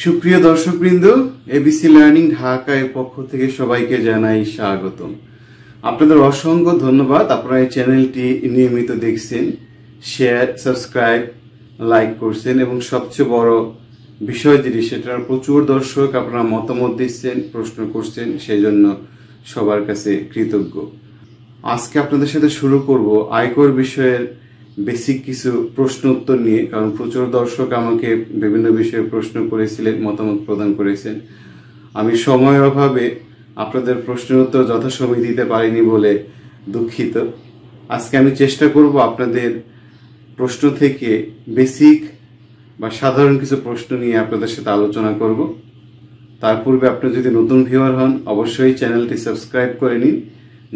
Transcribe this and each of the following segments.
সুপ্রিয় দর্শকবৃন্দ, ABC learning Dhaka এর পক্ষ থেকে সবাইকে জানাই স্বাগতম। আপনাদের অসংখ্য ধন্যবাদ। আপনারা এই চ্যানেলটি নিয়মিত দেখছেন, শেয়ার, সাবস্ক্রাইব, লাইক করছেন এবং সবচেয়ে বড় বিষয় যেটি সেটার প্রচুর দর্শক আপনারা মতামত দিচ্ছেন, প্রশ্ন করছেন, সেই জন্য সবার কাছে কৃতজ্ঞ। আজকে আপনাদের সাথে শুরু করব আয়কর বিষয়ের বেসিক কিছু প্রশ্ন উত্তর নিয়ে, কারণ প্রচুর দর্শক আমাকে বিভিন্ন বিষয়ে প্রশ্ন করেছিলেন, মতামত প্রদান করেছেন। আমি সময়ের অভাবে আপনাদের প্রশ্নের উত্তর যথাসময়ে দিতে পারিনি বলে দুঃখিত। আজকে আমি চেষ্টা করব আপনাদের প্রশ্ন থেকে বেসিক বা সাধারণ কিছু প্রশ্ন নিয়ে আপনাদের সাথে আলোচনা করব। তার পূর্বে আপনি যদি নতুন ভিউয়ার হন, অবশ্যই চ্যানেলটি সাবস্ক্রাইব করে নিন,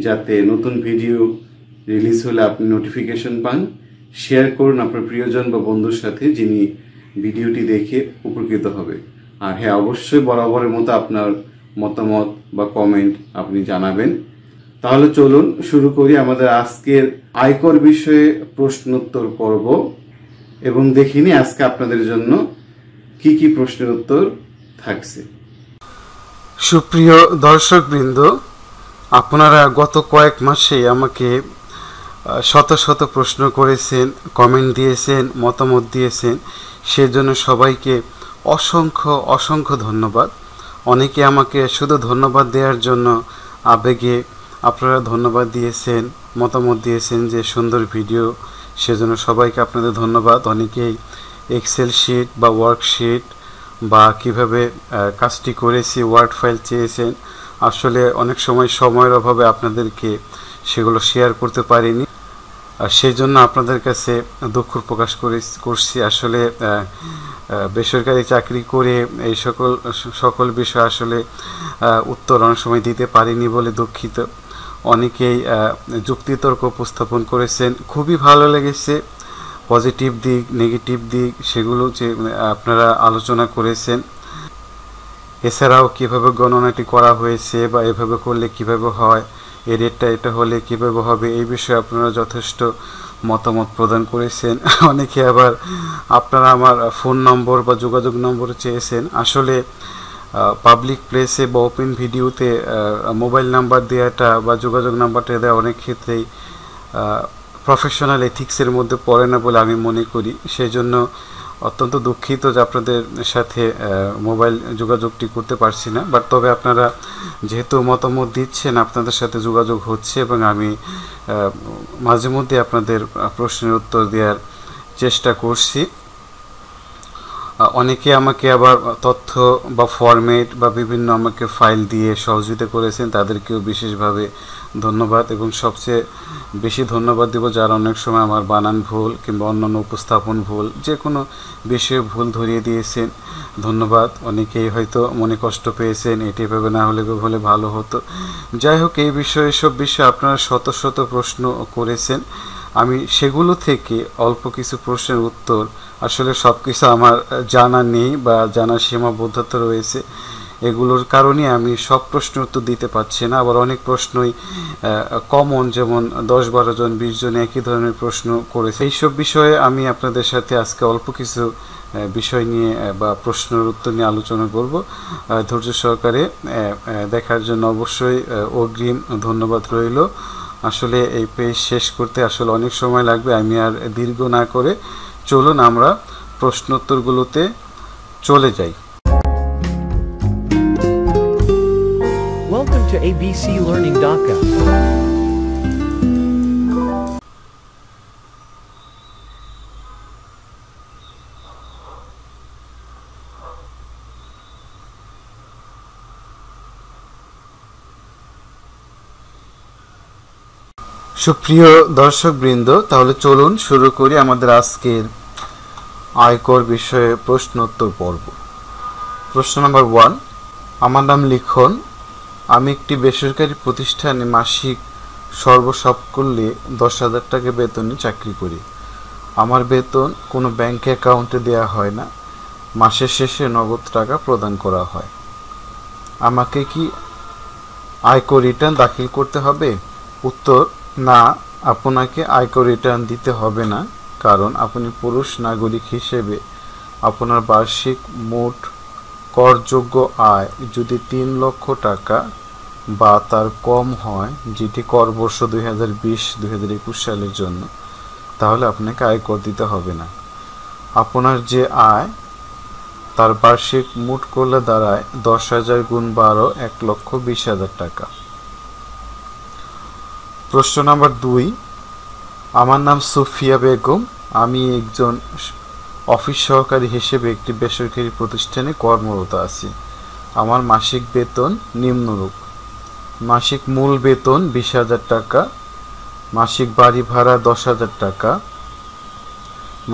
যাতে নতুন ভিডিও রিলিজ হলে আপনি নোটিফিকেশন পান। শেয়ার করুন আপনার প্রিয়জন বা বন্ধুর সাথে, যিনি ভিডিওটি দেখে উপকৃত হবে। আর হ্যাঁ, অবশ্যই বরাবরের মতো আপনার মতামত বা কমেন্ট আপনি জানাবেন। তাহলে চলুন শুরু করি আমাদের আজকের আয়কর বিষয়ে প্রশ্নোত্তর পর্ব এবং দেখিনি আজকে আপনাদের জন্য কি কি প্রশ্নের উত্তর থাকছে। সুপ্রিয় দর্শকবৃন্দ, আপনারা গত কয়েক মাসে আমাকে শত শত প্রশ্ন করেছেন, কমেন্ট দিয়েছেন, মতামত দিয়েছেন, সেজন্য সবাইকে অসংখ্য অসংখ্য ধন্যবাদ। অনেকে আমাকে শুধু ধন্যবাদ দেওয়ার জন্য আবেগে আপনারা ধন্যবাদ দিয়েছেন, মতামত দিয়েছেন যে সুন্দর ভিডিও, সেজন্য সবাইকে আপনাদের ধন্যবাদ। অনেকেই এক্সেল শিট বা ওয়ার্কশিট বা কিভাবে কাজটি করেছি ওয়ার্ড ফাইল চেয়েছেন। আসলে অনেক সময় সময়ের অভাবে আপনাদেরকে সেগুলো শেয়ার করতে পারিনি, আর সেই জন্য আপনাদের কাছে দুঃখ প্রকাশ করছি। আসলে বেসরকারি চাকরি করে এই সকল বিষয় আসলে উত্তর অনেক সময় দিতে পারিনি বলে দুঃখিত। অনেকেই যুক্তিতর্ক উপস্থাপন করেছেন, খুবই ভালো লেগেছে। পজিটিভ দিক, নেগেটিভ দিক সেগুলো যে আপনারা আলোচনা করেছেন। এছাড়াও কিভাবে গণনাটি করা হয়েছে বা এভাবে করলে কিভাবে হয়, এই রেটটা এটা হলে কিভাবে হবে, এই বিষয়ে আপনারা যথেষ্ট মতামত প্রদান করেছেন। অনেকে আবার আপনারা আমার ফোন নম্বর বা যোগাযোগ নম্বর চেয়েছেন। আসলে পাবলিক প্লেসে বা ওপেন ভিডিওতে মোবাইল নাম্বার দেওয়াটা বা যোগাযোগ নাম্বারটা দেওয়া অনেক ক্ষেত্রেই প্রফেশনাল এথিক্সের মধ্যে পড়ে না বলে আমি মনে করি। সেই জন্য অত্যন্ত দুঃখিত যে আপনাদের সাথে মোবাইল যোগাযোগটি করতে পারছি না। বাট তবে আপনারা যেহেতু মতামত দিচ্ছেন, আপনাদের সাথে যোগাযোগ হচ্ছে এবং আমি মাঝে মধ্যে আপনাদের প্রশ্নের উত্তর দেওয়ার চেষ্টা করছি। অনেকে আমাকে আবার তথ্য বা ফরম্যাট বা বিভিন্ন আমাকে ফাইল দিয়ে সহযোগিতা করেছেন, তাদেরকেও বিশেষভাবে ধন্যবাদ। এবং সবচেয়ে বেশি ধন্যবাদ দেব যারা অনেক সময় আমার বানান ভুল কিংবা অন্যান্য উপস্থাপন ভুল, যে কোনো বিষয়ে ভুল ধরিয়ে দিয়েছেন, ধন্যবাদ। অনেকেই হয়তো মনে কষ্ট পেয়েছেন, এটি এভাবে না হলে ভালো হতো। যাই হোক, এই বিষয়ে সব বিষয়ে আপনারা শত শত প্রশ্ন করেছেন। আমি সেগুলো থেকে অল্প কিছু প্রশ্নের উত্তর, আসলে সব কিছু আমার জানা নেই বা জানার সীমাবদ্ধতা রয়েছে, এগুলোর কারণে আমি সব প্রশ্নের উত্তর দিতে পারছি না। আবার অনেক প্রশ্নই কমন, যেমন 10-12 জন 20 জন একই ধরনের প্রশ্ন করেছে। এইসব বিষয়ে আমি আপনাদের সাথে আজকে অল্প কিছু বিষয় নিয়ে বা প্রশ্নের উত্তর নিয়ে আলোচনা করব। ধৈর্য সহকারে দেখার জন্য অবশ্যই অগ্রিম ধন্যবাদ রইল। আসলে এই পেজ শেষ করতে আসলে অনেক সময় লাগবে, আমি আর দীর্ঘ না করে চলুন আমরা প্রশ্নোত্তরগুলোতে চলে যাই। Welcome to ABC Learning Dhaka. সুপ্রিয় দর্শকবৃন্দ, তাহলে চলুন শুরু করি আমাদের আজকের আয়কর বিষয়ে প্রশ্নোত্তর পর্ব। প্রশ্ন নাম্বার 1, আমার নাম লিখন। আমি একটি বেসরকারি প্রতিষ্ঠানে মাসিক সর্বসাকুল্যে 10,000 টাকা বেতনে চাকরি করি। আমার বেতন কোনো ব্যাংক অ্যাকাউন্টে দেওয়া হয় না, মাসের শেষে নগদ টাকা প্রদান করা হয়। আমাকে কি আয়কর রিটার্ন দাখিল করতে হবে? উত্তর, না, আপনাকে আয়কর রিটার্ন দিতে হবে না, কারণ আপনি পুরুষ নাগরিক হিসেবে আপনার বার্ষিক মোট করযোগ্য আয় যদি 3 লক্ষ টাকা বা তার কম হয়, যেটি কর বর্ষ 2020-2021 সালের জন্য, তাহলে আপনাকে আয়কর দিতে হবে না। আপনার যে আয় তার বার্ষিক মোট করলে দাঁড়ায় 10,000 গুণ 12 1,20,000 টাকা। প্রশ্ন নাম্বার 2, আমার নাম সুফিয়া বেগম, আমি একজন অফিস সহকারী হিসেবে একটি বেসরকারি প্রতিষ্ঠানে কর্মরত আছি। আমার মাসিক বেতন নিম্নরূপ: মাসিক মূল বেতন 20,000 টাকা, মাসিক বাড়ি ভাড়া 10,000 টাকা,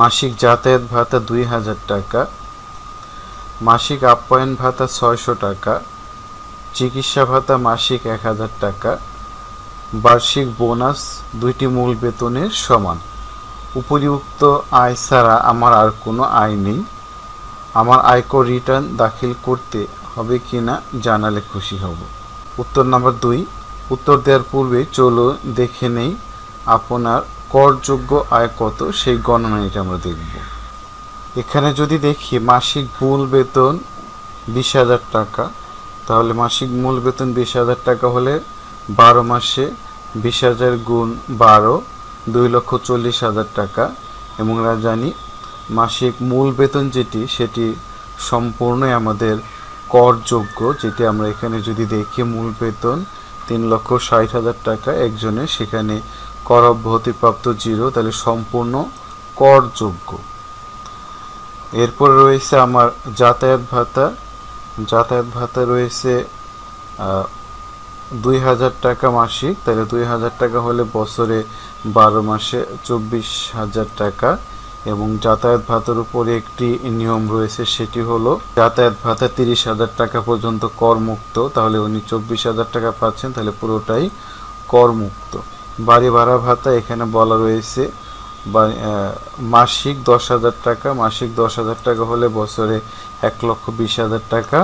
মাসিক যাতায়াত ভাতা 2,000 টাকা, মাসিক আপ্যায়ন ভাতা 600 টাকা, চিকিৎসা ভাতা মাসিক 1,000 টাকা, বার্ষিক বোনাস 2টি মূল বেতনের সমান। উপরিউক্ত আয় ছাড়া আমার আর কোনো আয় নেই। আমার আয়কর রিটার্ন দাখিল করতে হবে কিনা জানালে খুশি হব। উত্তর নাম্বার 2, উত্তর দেওয়ার পূর্বে চলো দেখে নেই আপনার করযোগ্য আয় কত, সেই গণনাটা আমরা দেখব। এখানে যদি দেখি মাসিক মূল বেতন 20,000 টাকা, তাহলে মাসিক মূল বেতন 20,000 টাকা হলে 12 মাসে 20,000 গুণ 12 2,40,000 টাকা। এবং আমরা জানি মাসিক মূল বেতন যেটি সেটি সম্পূর্ণই আমাদের করযোগ্য, যেটি আমরা এখানে যদি দেখি মূল বেতন 3,60,000 টাকা একজনের, সেখানে কর অব্যাহতিপ্রাপ্ত 0, তাহলে সম্পূর্ণ করযোগ্য। এরপর রয়েছে আমার যাতায়াত ভাতা। যাতায়াত ভাতা রয়েছে 2,000 টাকা মাসিক, তাহলে 2,000 টাকা হলে বছরে 12 মাসে 24,000 টাকা। এবং যাতায়াত ভাতার উপরে একটি নিয়ম রয়েছে, সেটি হলো যাতায়াত ভাতা 30,000 টাকা পর্যন্ত করমুক্ত, তাহলে উনি 24,000 টাকা পাচ্ছেন, তাহলে পুরোটাই করমুক্ত। বাড়ি ভাড়া ভাতা এখানে বলা রয়েছে মাসিক 10,000 টাকা, মাসিক 10,000 টাকা হলে বছরে 1,20,000 টাকা।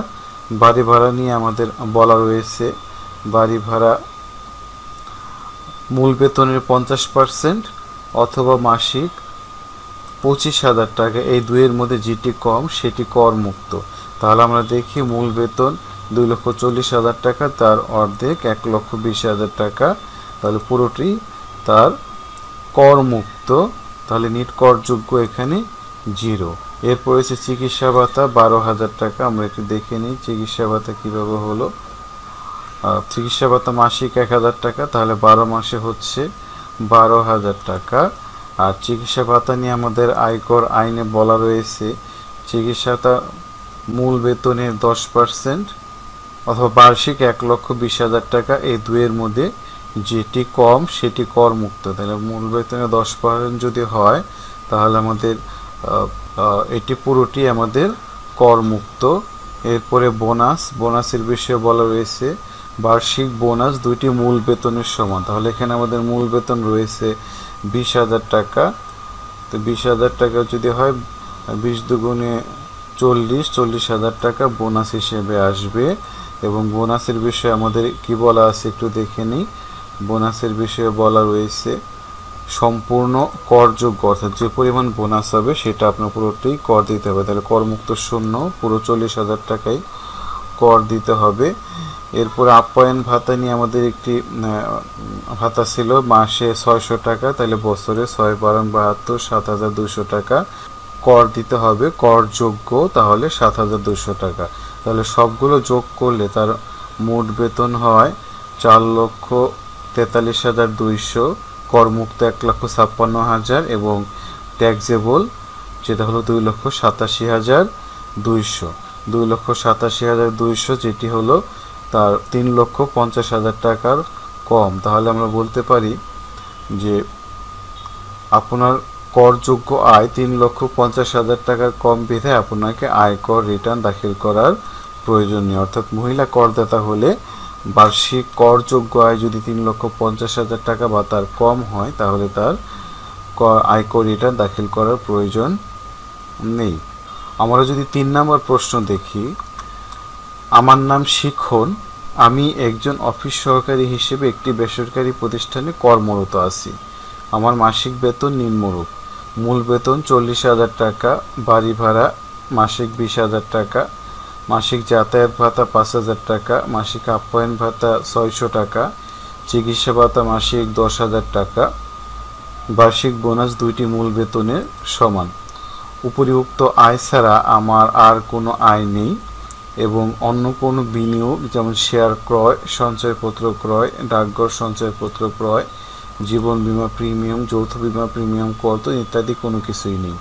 বাড়ি ভাড়া নিয়ে আমাদের বলা রয়েছে বাড়ি ভাড়া মূল বেতনের 50% অথবা মাসিক 25,000 টাকা, এই দুইয়ের মধ্যে যেটি কম সেটি করমুক্ত। তাহলে আমরা দেখি মূল বেতন 2,40,000 টাকা, তার অর্ধেক 1,20,000 টাকা, তাহলে পুরোটি তার করমুক্ত, তাহলে নিট করযোগ্য এখানে 0। এরপর রয়েছে চিকিৎসা ভাতা 12,000 টাকা। আমরা একটু দেখে নিই চিকিৎসা ভাতা কীভাবে হলো। চিকিৎসা ভাতা মাসিক 1,000 টাকা, তাহলে 12 মাসে হচ্ছে 12,000 টাকা। আর চিকিৎসা ভাতা নিয়ে আমাদের আয়কর আইনে বলা রয়েছে চিকিৎসা ভাতা মূল বেতনের 10% অথবা বার্ষিক 1,20,000 টাকা, এই দুইয়ের মধ্যে যেটি কম সেটি করমুক্ত। তাহলে মূল বেতনের 10% যদি হয় তাহলে আমাদের এটি পুরোটি আমাদের করমুক্ত। এরপরে বোনাসের বিষয়ে বলা রয়েছে বার্ষিক বোনাস 2টি মূল বেতনের সমান, তাহলে এখানে আমাদের মূল বেতন রয়েছে 20,000 টাকা। তো 20,000 টাকা যদি হয় 20 দুগুণে 40,000 টাকা বোনাস হিসেবে আসবে। এবং বোনাসের বিষয়ে আমাদের কি বলা আছে একটু দেখে নিই। বোনাসের বিষয়ে বলা রয়েছে সম্পূর্ণ করযোগ্য, অর্থাৎ যে পরিমাণ বোনাস হবে সেটা আপনার পুরোটাই কর দিতে হবে, তাহলে করমুক্ত শূন্য, পুরো 40,000 টাকাই কর দিতে হবে। এরপর আপ্যায়ন ভাতা নিয়ে আমাদের একটি ভাতা ছিল মাসে 600 টাকা, তাহলে বছরে 6/72 7,200 টাকা কর দিতে হবে, করযোগ্য তাহলে 7,200 টাকা। তাহলে সবগুলো যোগ করলে তার মোট বেতন হয় 4,43,200, করমুক্ত 1,56,000 এবং ট্যাক্সেবল যেটা হলো 2,87,200। 2,87,200 যেটি হলো তার 3,50,000 টাকার কম। তাহলে আমরা বলতে পারি যে আপনার করযোগ্য আয় 3,50,000 টাকার কম বিধায় আপনাকে আয়কর রিটার্ন দাখিল করার প্রয়োজন নেই। অর্থাৎ মহিলা করদাতা হলে বার্ষিক করযোগ্য আয় যদি 3,50,000 টাকা বা তার কম হয় তাহলে তার আয়কর রিটার্ন দাখিল করার প্রয়োজন নেই। আমরা যদি 3 নম্বর প্রশ্ন দেখি, আমার নাম শিখন, আমি একজন অফিস সহকারী হিসেবে একটি বেসরকারি প্রতিষ্ঠানে কর্মরত আছি। আমার মাসিক বেতন নিম্নরূপ: মূল বেতন 40,000 টাকা, বাড়ি ভাড়া মাসিক 20,000 টাকা, মাসিক যাতায়াত ভাতা 5,000 টাকা, মাসিক আপ্যায়ন ভাতা 600 টাকা, চিকিৎসা ভাতা মাসিক 10,000 টাকা, বার্ষিক বোনাস 2টি মূল বেতনের সমান। উপরিউক্ত আয় ছাড়া আমার আর কোনো আয় নেই এবং অন্য কোনো বিনিয়োগ যেমন শেয়ার ক্রয়, সঞ্চয়পত্র ক্রয়, ডাকঘর সঞ্চয়পত্র ক্রয়, জীবন বীমা প্রিমিয়াম, যৌথ বীমা প্রিমিয়াম কত ইত্যাদি কোনো কিছুই নেই।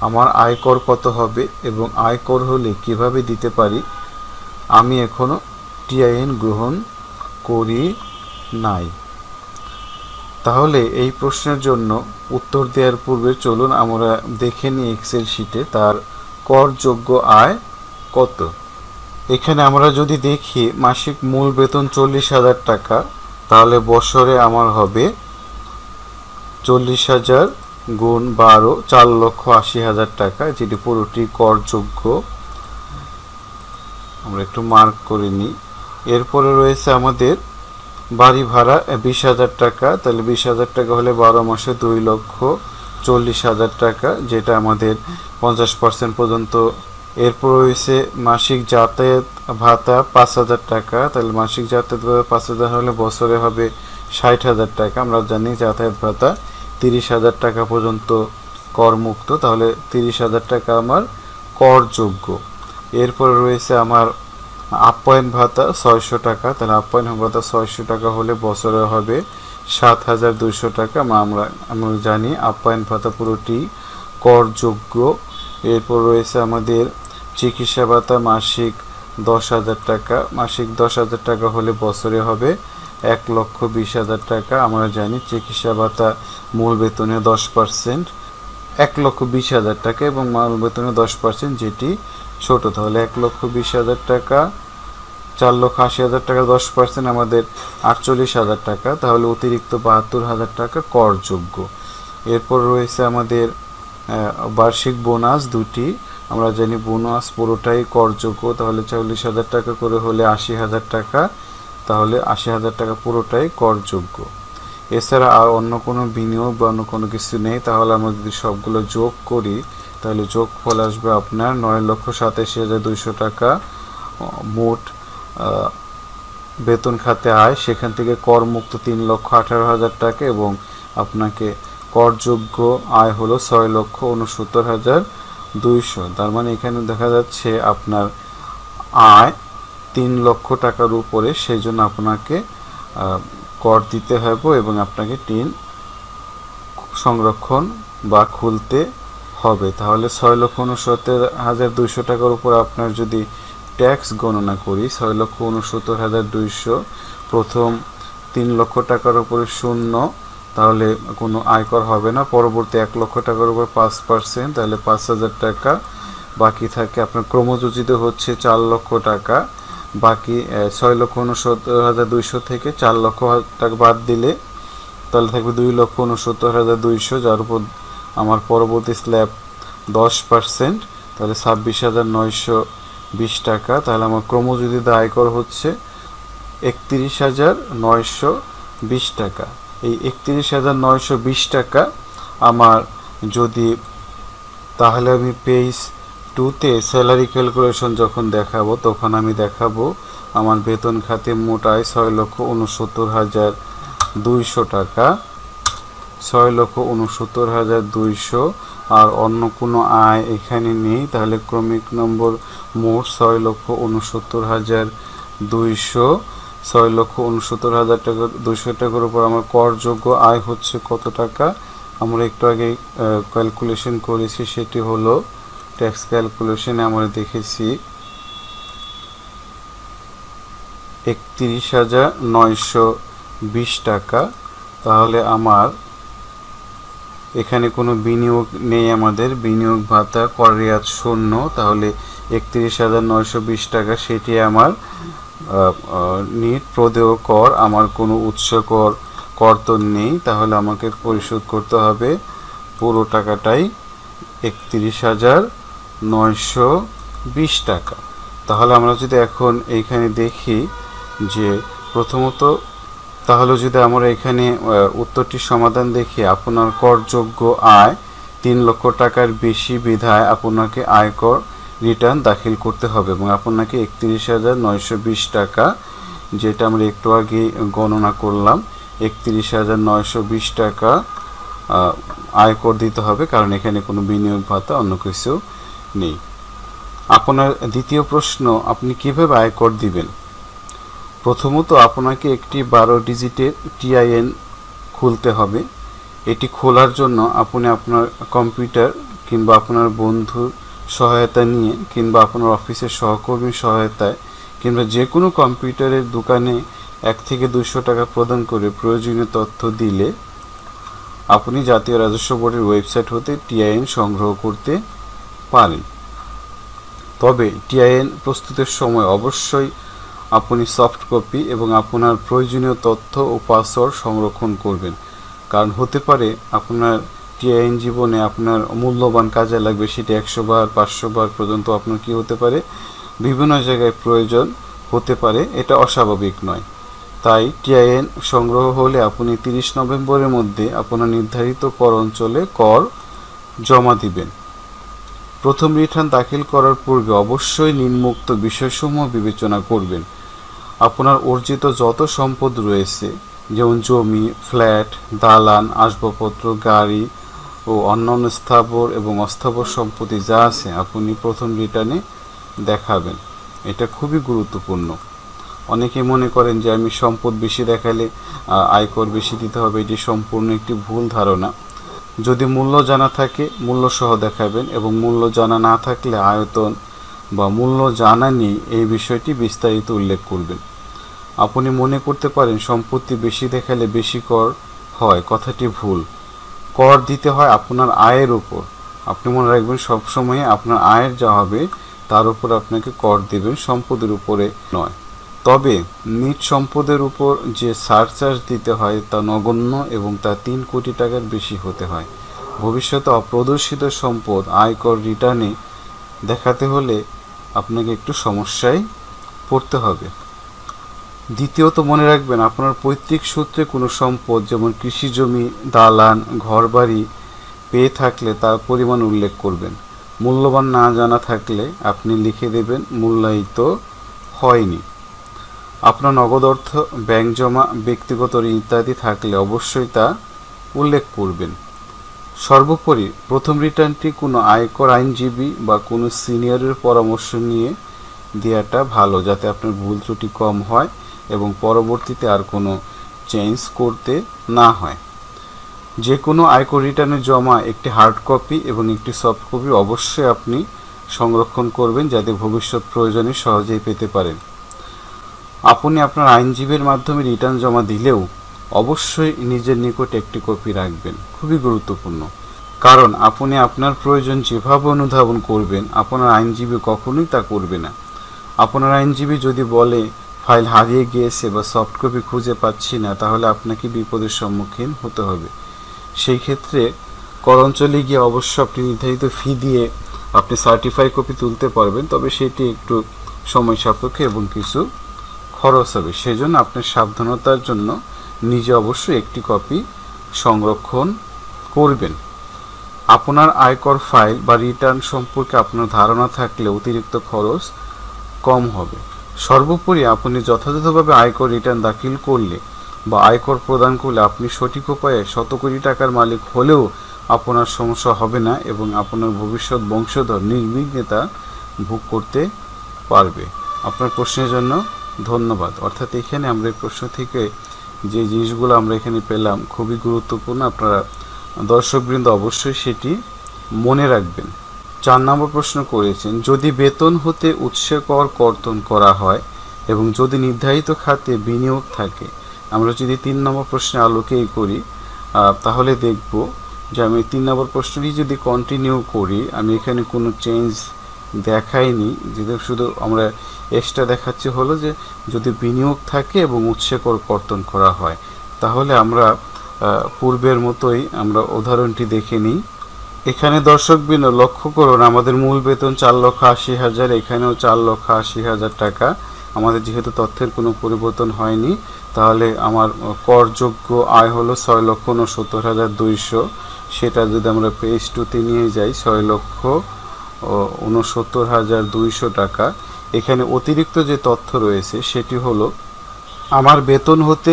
আমার আয়কর কত হবে এবং আয়কর হলে কিভাবে দিতে পারি? আমি এখনো টিআইএন গ্রহণ করি নাই। তাহলে এই প্রশ্নের জন্য উত্তর দেওয়ার পূর্বে চলুন আমরা দেখে নিই এক্সেল শিটে তার করযোগ্য আয় কত। এখানে আমরা যদি দেখি মাসিক মূল বেতন 40,000 টাকা, তাহলে বছরে আমার হবে 40,000 গুণ 12 4,80,000 টাকা, যেটি পুরোটি করযোগ্য। আমরা একটু মার্ক করে নিই। এরপরে রয়েছে আমাদের বাড়ি ভাড়া 20,000 টাকা, তাহলে 20,000 টাকা হলে 12 মাসে 2,40,000 টাকা, যেটা আমাদের 50% পর্যন্ত। এরপর রয়েছে মাসিক যাতায়াত ভাতা 5,000 টাকা, তাহলে মাসিক যাতায়াত ভাতা 5,000 হলে বছরে হবে 60,000 টাকা। আমরা জানি যাতায়াত ভাতা 30,000 টাকা পর্যন্ত করমুক্ত, তাহলে 30,000 টাকা আমার করযোগ্য। এরপরে রয়েছে আমার আপ্যায়ন ভাতা 600 টাকা, তাহলে আপ্যায়ন ভাতা 600 টাকা হলে বছরে হবে 7,200 টাকা। আমরা জানি আপ্যায়ন ভাতা পুরোটি করযোগ্য। এরপর রয়েছে আমাদের চিকিৎসা ভাতা মাসিক 10,000 টাকা, মাসিক 10,000 টাকা হলে বছরে হবে 1,20,000 টাকা। আমরা জানি চিকিৎসা ভাতা মূল বেতনে 10%, 1,20,000 টাকা এবং মূল বেতনে 10% যেটি ছোট, তাহলে 1,20,000 টাকা, 4,80,000 টাকা 10% আমাদের 48,000 টাকা, তাহলে অতিরিক্ত 72,000 টাকা করযোগ্য। এরপর রয়েছে আমাদের বার্ষিক বোনাস 2টি, আমরা জানি বোনাস পুরোটাই করযোগ্য, তাহলে 40,000 টাকা করে হলে 80,000 টাকা, তাহলে 80,000 টাকা পুরোটাই করযোগ্য। এছাড়া আর অন্য কোনো বিনিয়োগ বা অন্য কোনো কিছু নেই। তাহলে আমরা যদি সবগুলো যোগ করি তাহলে যোগফল আসবে আপনার 9,87,200 টাকা মোট বেতন খাতে আয়, সেখান থেকে করমুক্ত 3,18,000 টাকা এবং আপনাকে করযোগ্য আয় হলো 6,69,200। তার মানে এখানে দেখা যাচ্ছে আপনার আয় 3 লক্ষ টাকার উপরে, সেই জন্য আপনাকে কর দিতে হবে এবং আপনাকে টিন সংরক্ষণ বা খুলতে হবে। তাহলে 6,69,200 টাকার উপর আপনার যদি ট্যাক্স গণনা করি 6,69,200, প্রথম 3 লক্ষ টাকার উপরে শূন্য, তাহলে কোনো আয়কর হবে না। পরবর্তী 1 লক্ষ টাকার উপর 5%, তাহলে 5,000 টাকা বাকি থাকে। আপনার ক্রমযোজিত হচ্ছে 4 লক্ষ টাকা, বাকি 6,69,200 থেকে 4 লক্ষ টাকা বাদ দিলে তাহলে থাকবে 2,69,200, যার উপর আমার পরবর্তী স্ল্যাব 10%, তাহলে 26,920 টাকা। তাহলে আমার ক্রমযোজিত আয়কর হচ্ছে 31,920 টাকা। এই 31,920 টাকা আমার যদি, তাহলে আমি পেজ 2তে স্যালারি ক্যালকুলেশন যখন দেখাবো তখন আমি দেখাবো আমার বেতন খাতে মোট আয় 6,69,200 টাকা, 6,69,200, আর অন্য কোনো আয় এখানে নেই। তাহলে ক্রমিক নম্বর মোট 6,69,200, 6,69,200 টাকা 200 টাকার উপর আমার করযোগ্য আয় হচ্ছে কত টাকা? আমরা একটু আগে ক্যালকুলেশন করেছি, সেটি হলো ট্যাক্স ক্যালকুলেশনে আমরা দেখেছি 31,920 টাকা। তাহলে আমার এখানে কোনো বিনিয়োগ নেই, আমাদের বিনিয়োগ ভাতা কর রেয়াত শূন্য, তাহলে 31,920 টাকা সেটি আমার নিট প্রদেয় কর, আমার কোনো উৎস কর তো নেই। তাহলে আমাকে পরিশোধ করতে হবে পুরো টাকাটাই 31,920 টাকা। তাহলে আমরা যদি এখন এইখানে দেখি যে প্রথমত, তাহলে যদি আমরা এখানে উত্তরটির সমাধান দেখি, আপনার করযোগ্য আয় 3 লক্ষ টাকার বেশি বিধায় আপনাকে আয়কর রিটার্ন দাখিল করতে হবে এবং আপনাকে 31,920 টাকা, যেটা আমরা একটু আগে গণনা করলাম, 31,920 টাকা আয়কর দিতে হবে, কারণ এখানে কোনো বিনিয়োগ ভাতা অন্য কিছু নেই। আপনার দ্বিতীয় প্রশ্ন, আপনি কিভাবে আয়কর দিবেন? প্রথমত আপনাকে একটি 12 ডিজিটের টিআইএন খুলতে হবে। এটি খোলার জন্য আপনি আপনার কম্পিউটার কিংবা আপনার বন্ধুর সহায়তা নিয়ে কিংবা আপনার অফিসের সহকর্মীর সহায়তায় কিংবা যে কোনো কম্পিউটারের দোকানে 1 থেকে 200 টাকা প্রদান করে প্রয়োজনীয় তথ্য দিলে আপনি জাতীয় রাজস্ব বোর্ডের ওয়েবসাইট হতে টিআইএন সংগ্রহ করতে পারেন। তবে টিআইএন প্রস্তুতের সময় অবশ্যই আপনি সফট কপি এবং আপনার প্রয়োজনীয় তথ্য ও পাসওয়ার্ড সংরক্ষণ করবেন, কারণ হতে পারে আপনার টিআইএন জীবনে আপনার মূল্যবান কাজে লাগবে, সেটি 100 বার 500 বার পর্যন্ত আপনার কি হতে পারে বিভিন্ন জায়গায় প্রয়োজন হতে পারে, এটা অস্বাভাবিক নয়। তাই টিআইএন সংগ্রহ হলে আপনি 30 নভেম্বরের মধ্যে আপনার নির্ধারিত কর অঞ্চলে কর জমা দিবেন। প্রথম রিটার্ন দাখিল করার পূর্বে অবশ্যই নিম্নোক্ত বিষয়সমূহ বিবেচনা করবেন। আপনার অর্জিত যত সম্পদ রয়েছে, যেমন জমি, ফ্ল্যাট, দালান, আসবাবপত্র, গাড়ি ও অন্যান্য স্থাবর এবং অস্থাবর সম্পত্তি যা আছে আপনি প্রথম রিটার্নে দেখাবেন। এটা খুবই গুরুত্বপূর্ণ। অনেকে মনে করেন যে আমি সম্পদ বেশি দেখালে আয়কর বেশি দিতে হবে, এটি সম্পূর্ণ একটি ভুল ধারণা। যদি মূল্য জানা থাকে মূল্য সহ দেখাবেন এবং মূল্য জানা না থাকলে আয়তন বা মূল্য জানা নেই এই বিষয়টি বিস্তারিত উল্লেখ করবেন। আপনি মনে করতে পারেন সম্পত্তি বেশি দেখালে বেশি কর হয়, কথাটি ভুল। কর দিতে হয় আপনার আয়ের উপর। আপনি মনে রাখবেন সবসময় আপনার আয়ের যা হবে তার উপর আপনাকে কর দেবেন, সম্পদের উপরে নয়। তবে নিট সম্পদের উপর যে সারচার্জ দিতে হয় তা নগণ্য এবং তা 3 কোটি টাকার বেশি হতে হয়। ভবিষ্যতে অপ্রদর্শিত সম্পদ আয়কর রিটার্নে দেখাতে হলে আপনাকে একটু সমস্যায় পড়তে হবে। দ্বিতীয়ত মনে রাখবেন আপনার পৈতৃক সূত্রে কোনো সম্পদ যেমন কৃষি জমি, দালান, ঘরবাড়ি পেয়ে থাকলে তার পরিমাণ উল্লেখ করবেন। মূল্যবান না জানা থাকলে আপনি লিখে দেবেন মূল্যায়িত হয়নি। আপনার নগদ অর্থ, ব্যাংক জমা, ব্যক্তিগত ঋণ ইত্যাদি থাকলে অবশ্যই তা উল্লেখ করবেন। সর্বোপরি প্রথম রিটার্নটি কোনো আয়কর আইনজীবী বা কোনো সিনিয়রের পরামর্শ নিয়ে দেওয়াটা ভালো, যাতে আপনার ভুল ত্রুটি কম হয় এবং পরবর্তীতে আর কোনো চেঞ্জ করতে না হয়। যে কোনো আয়কর রিটার্নের জমা একটি হার্ড কপি এবং একটি সফট কপি অবশ্যই আপনি সংরক্ষণ করবেন, যাতে ভবিষ্যৎ প্রয়োজনে সহজেই পেতে পারেন। আপনি আপনার আইনজীবীর মাধ্যমে রিটার্ন জমা দিলেও অবশ্যই নিজের নিকট একটি কপি রাখবেন, খুবই গুরুত্বপূর্ণ। কারণ আপনি আপনার প্রয়োজন যেভাবে অনুধাবন করবেন আপনার আইনজীবী কখনোই তা করবে না। আপনার আইনজীবী যদি বলে ফাইল হারিয়ে গিয়েছে বা সফট কপি খুঁজে পাচ্ছি না, তাহলে আপনাকে বিপদের সম্মুখীন হতে হবে। সেই ক্ষেত্রে কর অঞ্চলে গিয়ে অবশ্য আপনি নির্ধারিত ফি দিয়ে আপনি সার্টিফাই কপি তুলতে পারবেন, তবে সেটি একটু সময় সাপেক্ষ এবং কিছু খরচ হবে। সেজন্য আপনার সাবধানতার জন্য নিজে অবশ্যই একটি কপি সংরক্ষণ করবেন। আপনার আয়কর ফাইল বা রিটার্ন সম্পর্কে আপনার ধারণা থাকলে অতিরিক্ত খরচ কম হবে। সর্বোপরি আপনি যথাযথভাবে আয়কর রিটার্ন দাখিল করলে বা আয়কর প্রদান করলে আপনি সঠিক উপায়ে শত কোটি টাকার মালিক হলেও আপনার সমস্যা হবে না এবং আপনার ভবিষ্যৎ বংশধর নির্বিঘ্নে তা ভোগ করতে পারবে। আপনার প্রশ্নের জন্য ধন্যবাদ। অর্থাৎ এখানে আমরা এই প্রশ্ন থেকে যে জিনিসগুলো আমরা এখানে পেলাম খুবই গুরুত্বপূর্ণ। আপনারা দর্শকবৃন্দ অবশ্যই সেটি মনে রাখবেন। 4 নম্বর প্রশ্ন করেছেন, যদি বেতন হতে উৎসে কর কর্তন করা হয় এবং যদি নির্ধারিত খাতে বিনিয়োগ থাকে। আমরা যদি 3 নম্বর প্রশ্নের আলোকেই করি তাহলে দেখব যে আমি 3 নম্বর প্রশ্নটি যদি কন্টিনিউ করি, আমি এখানে কোনো চেঞ্জ দেখাইনি, যেটা শুধু আমরা এক্সট্রা দেখাচ্ছি হলো যে যদি বিনিয়োগ থাকে এবং উৎসে কর কর্তন করা হয়। তাহলে আমরা পূর্বের মতোই আমরা উদাহরণটি দেখে নিই। এখানে দর্শকবৃন্দ লক্ষ্য করুন, আমাদের মূল বেতন 4,80,000, এখানেও 4,80,000 টাকা। আমাদের যেহেতু তথ্যের কোনো পরিবর্তন হয়নি, তাহলে আমার করযোগ্য আয় হলো 6,69,200। সেটা যদি আমরা পেজ 2তে নিয়ে যাই 6,69,200 69,200 টাকা। এখানে অতিরিক্ত যে তথ্য রয়েছে সেটি হলো, আমার বেতন হতে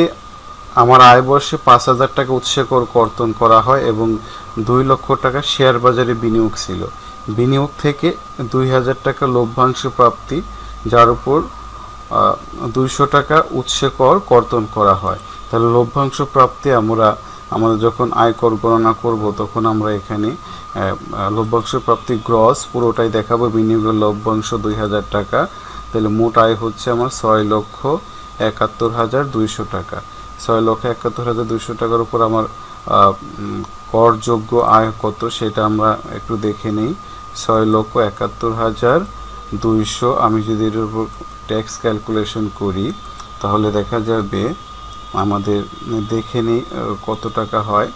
আমার আয় বর্ষে 5,000 টাকা উৎসে কর কর্তন করা হয় এবং 2 লক্ষ টাকা শেয়ার বাজারে বিনিয়োগ ছিল। বিনিয়োগ থেকে 2,000 টাকা লভ্যাংশ প্রাপ্তি, যার উপর 200 টাকা উৎসে কর কর্তন করা হয়। তাহলে লভ্যাংশ প্রাপ্তি আমাদের যখন আয়কর গণনা করব তখন আমরা এখানে লভ্যাংশ প্রাপ্তি গ্রস পুরোটাই দেখাবো। বিনিয়োগের লভ্যাংশ 2,000 টাকা, তাহলে মোট আয় হচ্ছে আমার 6,71,200 টাকা। 6,71,200 টাকার উপর আমার করযোগ্য আয় কত সেটা আমরা একটু দেখে নিই। 6,71,200 আমি যদি এর উপর ট্যাক্স ক্যালকুলেশন করি তাহলে দেখা যাবে আমাদের, দেখে নিই কত টাকা হয়।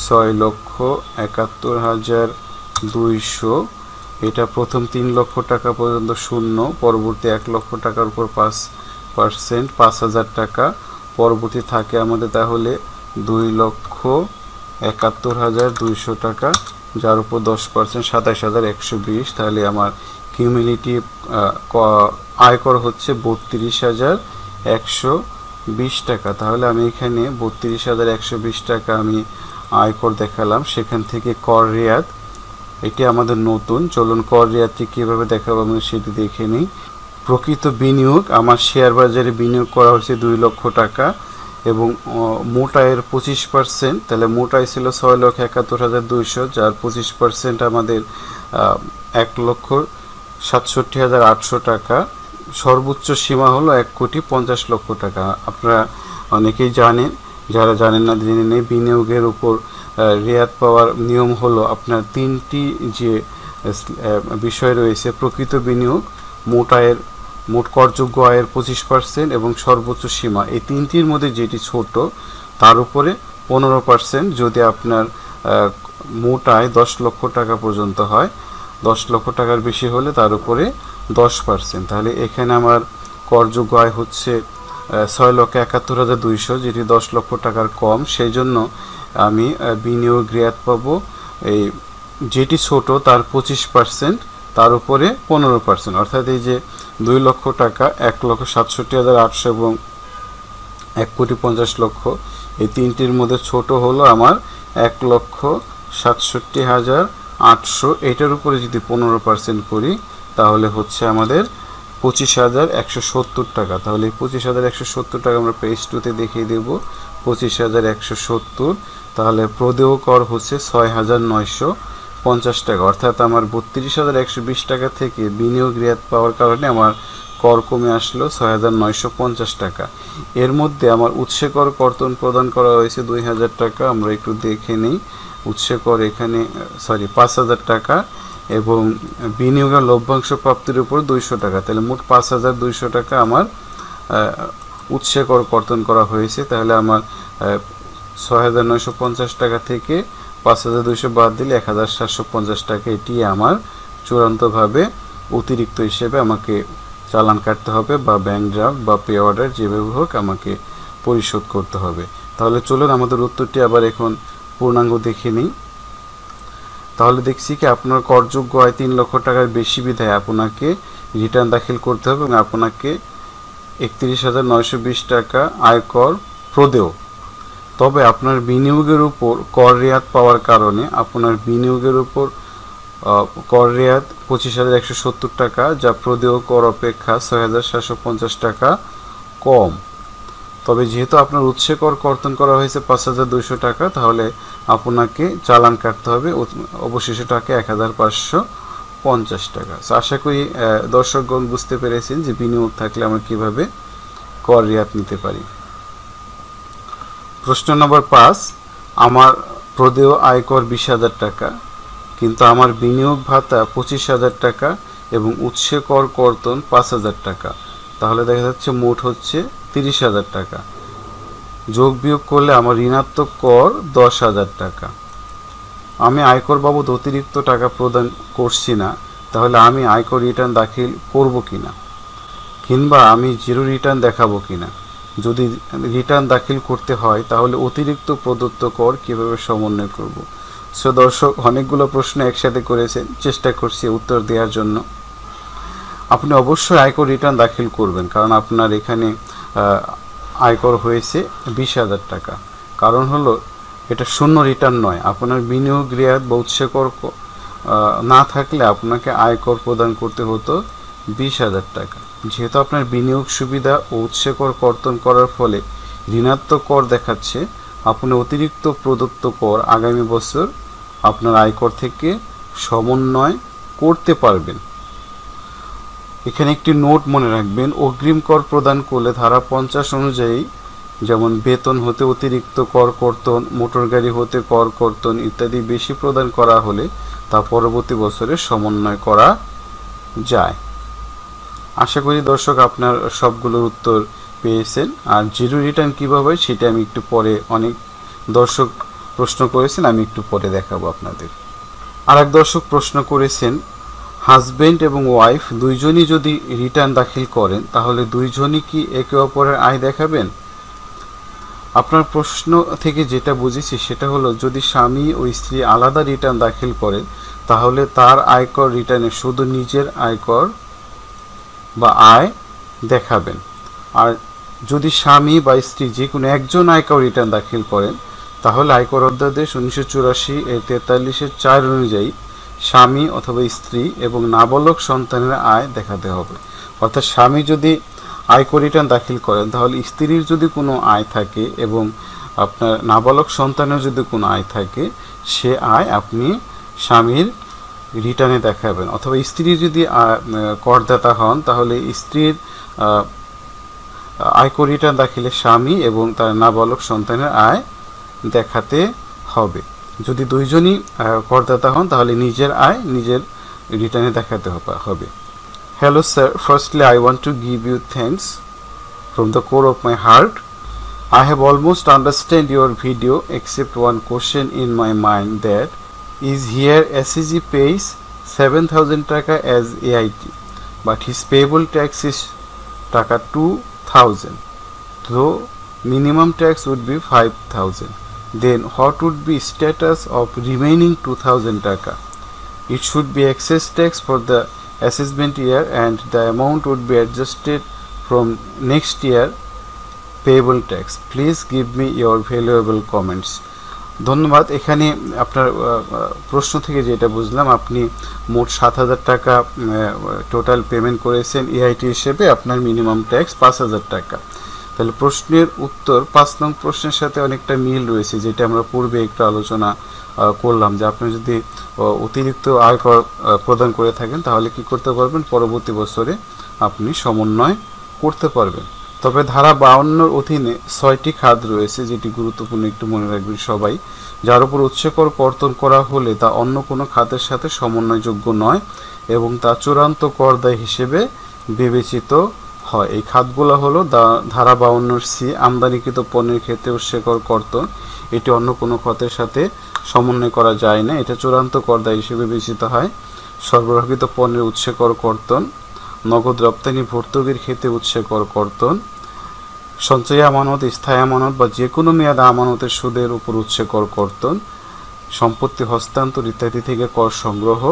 6,71,200 এটা প্রথম 3 লক্ষ টাকা পর্যন্ত শূন্য, পরবর্তী 1 লক্ষ টাকার উপর 5% 5,000 টাকা, পরবর্তী থাকে আমাদের তাহলে 2,71,200 টাকা, যার উপর 10% 27,120। তাহলে আমার কিউমুলেটিভ আয়কর হচ্ছে 32,120 টাকা। তাহলে আমি এখানে 32,120 টাকা আমি আয়কর দেখালাম। সেখান থেকে কর রেয়াত, এটি আমাদের নতুন, চলুন কর রেয়াতটি কীভাবে দেখাবো আমি সেটি দেখে নিই। প্রকৃত বিনিয়োগ, আমার শেয়ার বাজারে বিনিয়োগ করা হয়েছে 2 লক্ষ টাকা এবং মোট আয়ের 25%, তাহলে মোট আয় ছিল 6,71,200, যার 25% আমাদের 1,67,800 টাকা। সর্বোচ্চ সীমা হলো 1,50,00,000 টাকা। আপনারা অনেকেই জানেন, যারা জানেন না জেনে নেই, বিনিয়োগের উপর রেয়াত পাওয়ার নিয়ম হলো আপনার 3টি যে বিষয় রয়েছে, প্রকৃত বিনিয়োগ, মোট করযোগ্য আয়ের 25% এবং সর্বোচ্চ সীমা, এই 3টির মধ্যে যেটি ছোট তার উপরে 15%। যদি আপনার মোট আয় 10 লক্ষ টাকা পর্যন্ত হয়, 10 লক্ষ টাকার বেশি হলে তার উপরে 10%। তাহলে এখানে আমার করযোগ্য আয় হচ্ছে 6,71,200, যেটি 10 লক্ষ টাকার কম, সেই জন্য আমি বিনিয়োগ রেয়াত পাবো এই যেটি ছোট তার 25%, তার উপরে 15%, অর্থাৎ এই যে 2 লক্ষ টাকা, 1,67,800 এবং 1,50,00,000, এই তিনটির মধ্যে ছোট হলো আমার 1,67,800। এটার উপরে যদি 15% করি তাহলে হচ্ছে আমাদের 25,170 টাকা। তাহলে এই 25,170 টাকা আমরা পেজ 2তে দেখিয়ে দেব, 25,170। তাহলে প্রদেয় কর হচ্ছে 6,950 টাকা, অর্থাৎ আমার 32,120 টাকা থেকে বিনিয়োগ রেয়াত পাওয়ার কারণে আমার কর কমে আসলো 6,950 টাকা। এর মধ্যে আমার উৎসে কর কর্তন প্রদান করা হয়েছে 2,000 টাকা। আমরা একটু দেখে নিই, উৎসে কর এখানে 5,000 টাকা এবং বিনিয়োগের লভ্যাংশ প্রাপ্তির উপর 200 টাকা। তাহলে মোট 5,200 টাকা আমার উৎসে কর কর্তন করা হয়েছে। তাহলে আমার 6,950 টাকা থেকে 5,200 বাদ দিলে 1,750 টাকা, এটি আমার চূড়ান্তভাবে অতিরিক্ত হিসেবে আমাকে চালান কাটতে হবে বা ব্যাংক ড্রাফট বা পে অর্ডার যেভাবে হোক আমাকে পরিশোধ করতে হবে। তাহলে চলুন আমাদের উত্তরটি আবার এখন পূর্ণাঙ্গ দেখে নিই। তাহলে দেখছি কি আপনার করযোগ্য আয় 3 লক্ষ টাকার বেশি বিধায় আপনাকে রিটার্ন দাখিল করতে হবে এবং আপনাকে 31,920 টাকা আয়কর প্রদেয়। তবে আপনার বিনিয়োগের উপর কর রেয়াত পাওয়ার কারণে আপনার বিনিয়োগের উপর কর রেয়াত 25,170 টাকা, যা প্রদেয় কর অপেক্ষা 6,750 টাকা কম। তবে যেহেতু আপনার উৎসে কর কর্তন করা হয়েছে 5,200 টাকা, তাহলে আপনাকে চালান কাটতে হবে অবশিষ্ট টাকা 1,550 টাকা। আশা করি দর্শকগণ বুঝতে পেরেছেন যে বিনিয়োগ থাকলে আমরা কিভাবে কর রেয়াত নিতে পারি। প্রশ্ন নম্বর 5, আমার প্রদেয় আয়কর 20,000 টাকা, কিন্তু আমার বিনিয়োগ ভাতা 25,000 টাকা এবং উৎসে কর কর্তন 5,000 টাকা। তাহলে দেখা যাচ্ছে মোট হচ্ছে 30,000 টাকা। যোগ বিয়োগ করলে আমার ঋণাত্মক কর 10,000 টাকা। আমি আয়কর বাবদ অতিরিক্ত টাকা প্রদান করছি না, তাহলে আমি আয়কর রিটার্ন দাখিল করব কিনা, কিংবা আমি জিরো রিটার্ন দেখাবো কিনা। যদি রিটার্ন দাখিল করতে হয় তাহলে অতিরিক্ত প্রদত্ত কর কিভাবে সমন্বয় করব। সো দর্শক, অনেকগুলো প্রশ্ন একসাথে করেছেন, চেষ্টা করছি উত্তর দেওয়ার জন্য। আপনি অবশ্যই আয়কর রিটার্ন দাখিল করবেন, কারণ আপনার এখানে আয়কর হয়েছে 20,000 টাকা। কারণ হলো এটা শূন্য রিটার্ন নয়, আপনার বিনিয়োগ রিয়াদ বা উৎসকর না থাকলে আপনাকে আয়কর প্রদান করতে হতো 20,000 টাকা। যেহেতু আপনার বিনিয়োগ সুবিধা ও উৎসকর কর্তন করার ফলে ঋণাত্মক কর দেখাচ্ছে, আপনি অতিরিক্ত প্রদত্ত কর আগামী বছর আপনার আয়কর থেকে সমন্বয় করতে পারবেন। এখানে একটি নোট মনে রাখবেন, অগ্রিম কর প্রদান করলে ধারা 50 অনুযায়ী, যেমন বেতন হতে অতিরিক্ত কর কর্তন, মোটর গাড়ি হতে কর কর্তন ইত্যাদি বেশি প্রদান করা হলে তা পরবর্তী বছরে সমন্বয় করা যায়। আশা করি দর্শক আপনার সবগুলোর উত্তর পেয়েছেন। আর জিরো রিটার্ন কীভাবে হয় সেটা আমি একটু পরে, অনেক দর্শক প্রশ্ন করেছেন, আমি একটু পরে দেখাবো আপনাদের। আর এক দর্শক প্রশ্ন করেছেন, হাজব্যান্ড এবং ওয়াইফ দুইজনই যদি রিটার্ন দাখিল করেন তাহলে দুইজনই কি একে অপরের আয় দেখাবেন? আপনার প্রশ্ন থেকে যেটা বুঝেছি সেটা হলো, যদি স্বামী ও স্ত্রী আলাদা রিটার্ন দাখিল করে তাহলে তার আয়কর রিটার্নে শুধু নিজের আয়কর বা আয় দেখাবেন। আর যদি স্বামী বা স্ত্রী যে কোনো একজন আয়কর রিটার্ন দাখিল করেন তাহলে আয়কর অধ্যাদেশ 1984 এর 43-4 অনুযায়ী স্বামী অথবা স্ত্রী এবং নাবালক সন্তানের আয় দেখাতে হবে। অর্থাৎ স্বামী যদি আয়কর রিটার্ন দাখিল করেন তাহলে স্ত্রীর যদি কোনো আয় থাকে এবং আপনার নাবালক সন্তানের যদি কোনো আয় থাকে, সে আয় আপনি স্বামীর রিটার্নে দেখাবেন। অথবা স্ত্রী যদি করদাতা হন তাহলে স্ত্রীর আয়কর রিটার্ন দাখিলে স্বামী এবং তার নাবালক সন্তানের আয় দেখাতে হবে। যদি দুইজনই করদাতা হন তাহলে নিজের আয় নিজের রিটার্নে দেখাতে হবে। Hello sir, firstly I want to give you thanks from the core of my heart. I have almost understand your video except one question in my mind, that is here SEG pays 7,000 taka as AIT but his payable tax is taka 2,000, though minimum tax would be 5,000. Then what would be status of remaining 2,000 taka? It should be excess tax for the assessment year and the amount would be adjusted from next year payable tax. Please give me your valuable comments. ধন্যবাদ। এখানে আপনার প্রশ্ন থেকে যেটা বুঝলাম, আপনি মোট 7,000 টাকা টোটাল পেমেন্ট করেছেন এআইটি হিসেবে, আপনার মিনিমাম ট্যাক্স 5,000 টাকা। তাহলে প্রশ্নের উত্তর 5 নং প্রশ্নের সাথে অনেকটা মিল রয়েছে, যেটা আমরা পূর্বে একটু আলোচনা করলাম, যে আপনি যদি অতিরিক্ত আয়কর প্রদান করে থাকেন তাহলে কি করতে পারবেন, পরবর্তী বছরে আপনি সমন্বয় করতে পারবেন। তবে ধারা 52 অধীনে 6টি খাত রয়েছে, যেটি গুরুত্বপূর্ণ, একটু মনে রাখবেন সবাই। যার উপর উৎসকর কর্তন করা হলে তা অন্য কোনো খাতের সাথে সমন্বয়যোগ্য নয় এবং তা চূড়ান্ত কর দায় হিসেবে বিবেচিত হয়। এই খাতগুলো হলো ধারা 52C, আমদানিকৃত পণ্যের ক্ষেত্রে উৎসকর কর্তন, এটি অন্য কোনো খাতের সাথে সমন্বয় করা যায় না, এটা চূড়ান্ত কর দায় হিসেবে বিবেচিত হয়। সরবরাহকৃত পণ্যের উৎসকর কর্তন, নগদ রপ্তানি ভর্তুকির ক্ষেত্রে উৎসকর কর্তন, সঞ্চয়ী আমানত, স্থায়ী আমানত বা যে কোনো মেয়াদ আমানতের সুদের উপর উৎসকর কর্তন, সম্পত্তি হস্তান্তর ইত্যাদি থেকে কর সংগ্রহ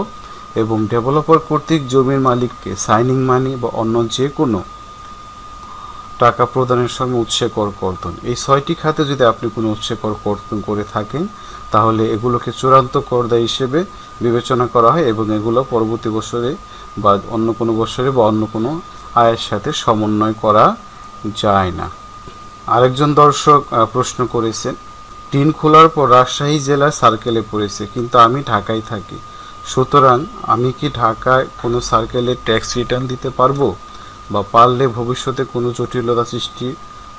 এবং ডেভেলপার কর্তৃক জমির মালিককে সাইনিং মানি বা অন্য যে কোনো টাকা প্রদানের সময় উৎসকর কর্তন। এই 6টি খাতে যদি আপনি কোনো উৎসকর কর্তন করে থাকেন তাহলে এগুলোকে চূড়ান্ত কর দায় হিসেবে বিবেচনা করা হয় এবং এগুলো পরবর্তী বছরে বা অন্য কোনো বছরে বা অন্য কোনো আয়ের সাথে সমন্বয় করা যায় না। আরেকজন দর্শক প্রশ্ন করেছেন, টিন খোলার পর রাজশাহী জেলার সার্কেলে পড়েছে, কিন্তু আমি ঢাকায় থাকি, সুতরাং আমি কি ঢাকায় কোনো সার্কেলে ট্যাক্স রিটার্ন দিতে পারবো, বা পারলে ভবিষ্যতে কোনো জটিলতা সৃষ্টি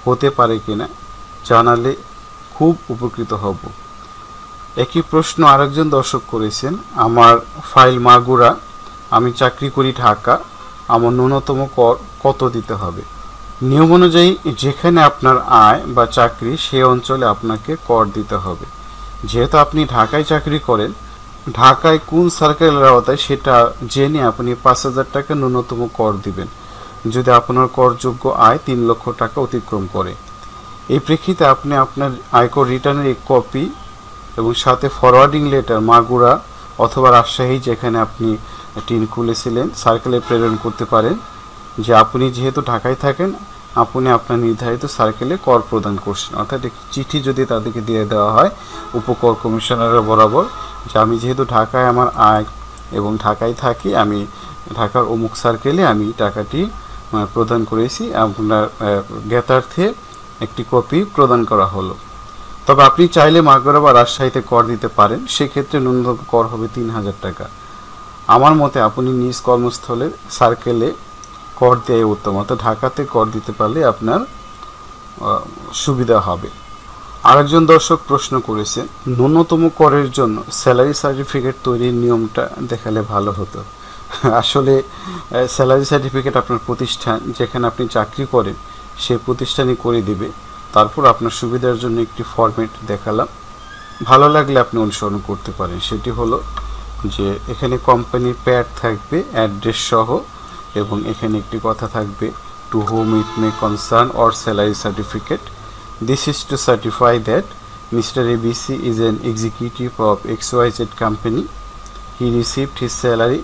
হতে পারে কিনা জানালে খুব উপকৃত হব। একই প্রশ্ন আরেকজন দর্শক করেছেন, আমার ফাইল মাগুরা, আমি চাকরি করি ঢাকা, আমার ন্যূনতম কর কত দিতে হবে? নিয়ম অনুযায়ী যেখানে আপনার আয় বা চাকরি সে অঞ্চলে আপনাকে কর দিতে হবে। যেহেতু আপনি ঢাকায় চাকরি করেন, ঢাকায় কোন সার্কেলের আওতায় সেটা জেনে আপনি 5,000 টাকা ন্যূনতম কর দিবেন যদি আপনার করযোগ্য আয় 3 লক্ষ টাকা অতিক্রম করে। এই প্রেক্ষিতে আপনি আপনার আয়কর রিটার্নের এক কপি এবং সাথে ফরওয়ার্ডিং লেটার মাগুরা অথবা রাজশাহী যেখানে আপনি টিন খুলেছিলেন সার্কেলে প্রেরণ করতে পারেন যে আপনি যেহেতু ঢাকায় থাকেন আপনি আপনার নির্ধারিত সার্কেলে কর প্রদান করছেন। অর্থাৎ একটি চিঠি যদি তাদেরকে দিয়ে দেওয়া হয় উপকর কমিশনারের বরাবর যে আমি যেহেতু ঢাকায় আমার আয় এবং ঢাকায় থাকি, আমি ঢাকার অমুক সার্কেলে আমি টাকাটি প্রদান করেছি, আপনার জ্ঞাতার্থে একটি কপি প্রদান করা হলো। তবে আপনি চাইলে মাগুরা বা রাজশাহীতে কর দিতে পারেন, সেক্ষেত্রে ন্যূনতম কর হবে ৩,০০০ টাকা। আমার মতে আপনি নিজ কর্মস্থলের সার্কেলে কর দেওয়াই উত্তম, অর্থাৎ ঢাকাতে কর দিতে পারলে আপনার সুবিধা হবে। আরেকজন দর্শক প্রশ্ন করেছেন ন্যূনতম করের জন্য স্যালারি সার্টিফিকেট তৈরির নিয়মটা দেখালে ভালো হতো। আসলে স্যালারি সার্টিফিকেট আপনার প্রতিষ্ঠান যেখানে আপনি চাকরি করেন সেই প্রতিষ্ঠানই করে দিবে। তারপর আপনার সুবিধার জন্য একটি ফরম্যাট দেখালাম, ভালো লাগলে আপনি অনুসরণ করতে পারেন। সেটি হলো যে এখানে কোম্পানির প্যাড থাকবে অ্যাড্রেস সহ এবং এখানে একটি কথা থাকবে two whom it may concern or salary certificate. This is to certify that Mr. ABC is an executive of XYZ company. He received his salary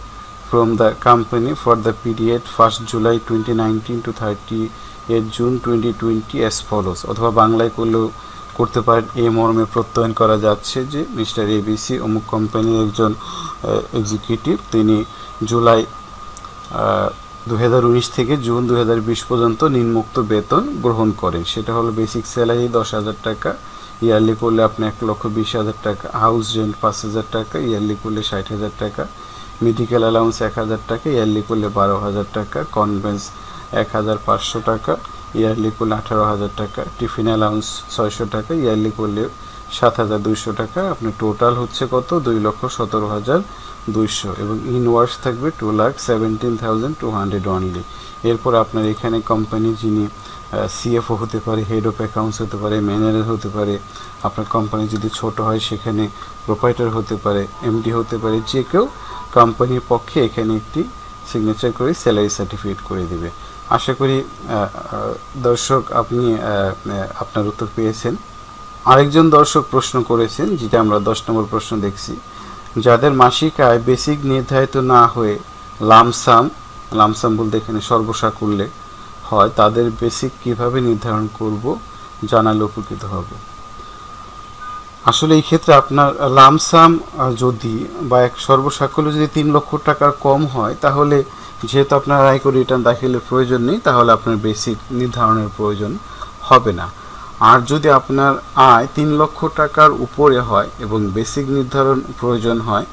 from the company for the period 1st July 2019 to 30th June 2020 as follows. অথবা বাংলায় করলেও করতে পারেন। এই মর্মে প্রত্যয়ন করা যাচ্ছে যে মিস্টার এবিসি অমুক কোম্পানির একজন এক্সিকিউটিভ, তিনি জুলাই 2019 থেকে জুন 2020 পর্যন্ত নিম্নোক্ত বেতন গ্রহণ করেন। সেটা হলো বেসিক স্যালারি 10,000 টাকা, ইয়ারলি করলে আপনি 1,20,000 টাকা, হাউস রেন্ট 5,000 টাকা, ইয়ারলি করলে 60,000 টাকা, মেডিকেল অ্যালাউন্স 1,000 টাকা, ইয়ারলি করলে 12,000 টাকা, কনভেন্স 1,500 টাকা, ইয়ারলি করলে 18,000 টাকা, টিফিন অ্যালাউন্স 600 টাকা, ইয়ারলি করলে 7,200 টাকা। আপনার টোটাল হচ্ছে কত? 2,17,200 এবং ইনওয়ার্স থাকবে 2,17,200 অনলি। এরপর আপনার এখানে কোম্পানি যিনি সিএফও হতে পারে, হেড অফ অ্যাকাউন্টস হতে পারে, ম্যানেজার হতে পারে, আপনার কোম্পানি যদি ছোট হয় সেখানে প্রোপাইটার হতে পারে, এমডি হতে পারে, যে কেউ কোম্পানির পক্ষে এখানে একটি সিগনেচার করে স্যালারি সার্টিফিকেট করে দেবে। আশা করি দর্শক আপনি আপনার উত্তর পেয়েছেন। আরেকজন দর্শক প্রশ্ন করেছেন, যেটা আমরা 10 নম্বর প্রশ্ন দেখছি, যাদের মাসিক আয় বেসিক নির্ধারিত না হয়ে লামসাম বলতে এখানে সর্বসাকুল্যে হয়, তাদের বেসিক কিভাবে নির্ধারণ করব জানালে উপকৃত হব। আসলে এই ক্ষেত্রে আপনার লামসাম যদি বা এক সর্বসাকুল্যে যদি 3 লক্ষ টাকার কম হয়, তাহলে যেহেতু আপনার আয়কর রিটার্ন দাখিলের প্রয়োজন নেই, তাহলে আপনার বেসিক নির্ধারণের প্রয়োজন হবে না। আর যদি আপনার আয় 3 লক্ষ টাকার উপরে হয় এবং বেসিক নির্ধারণ প্রয়োজন হয়,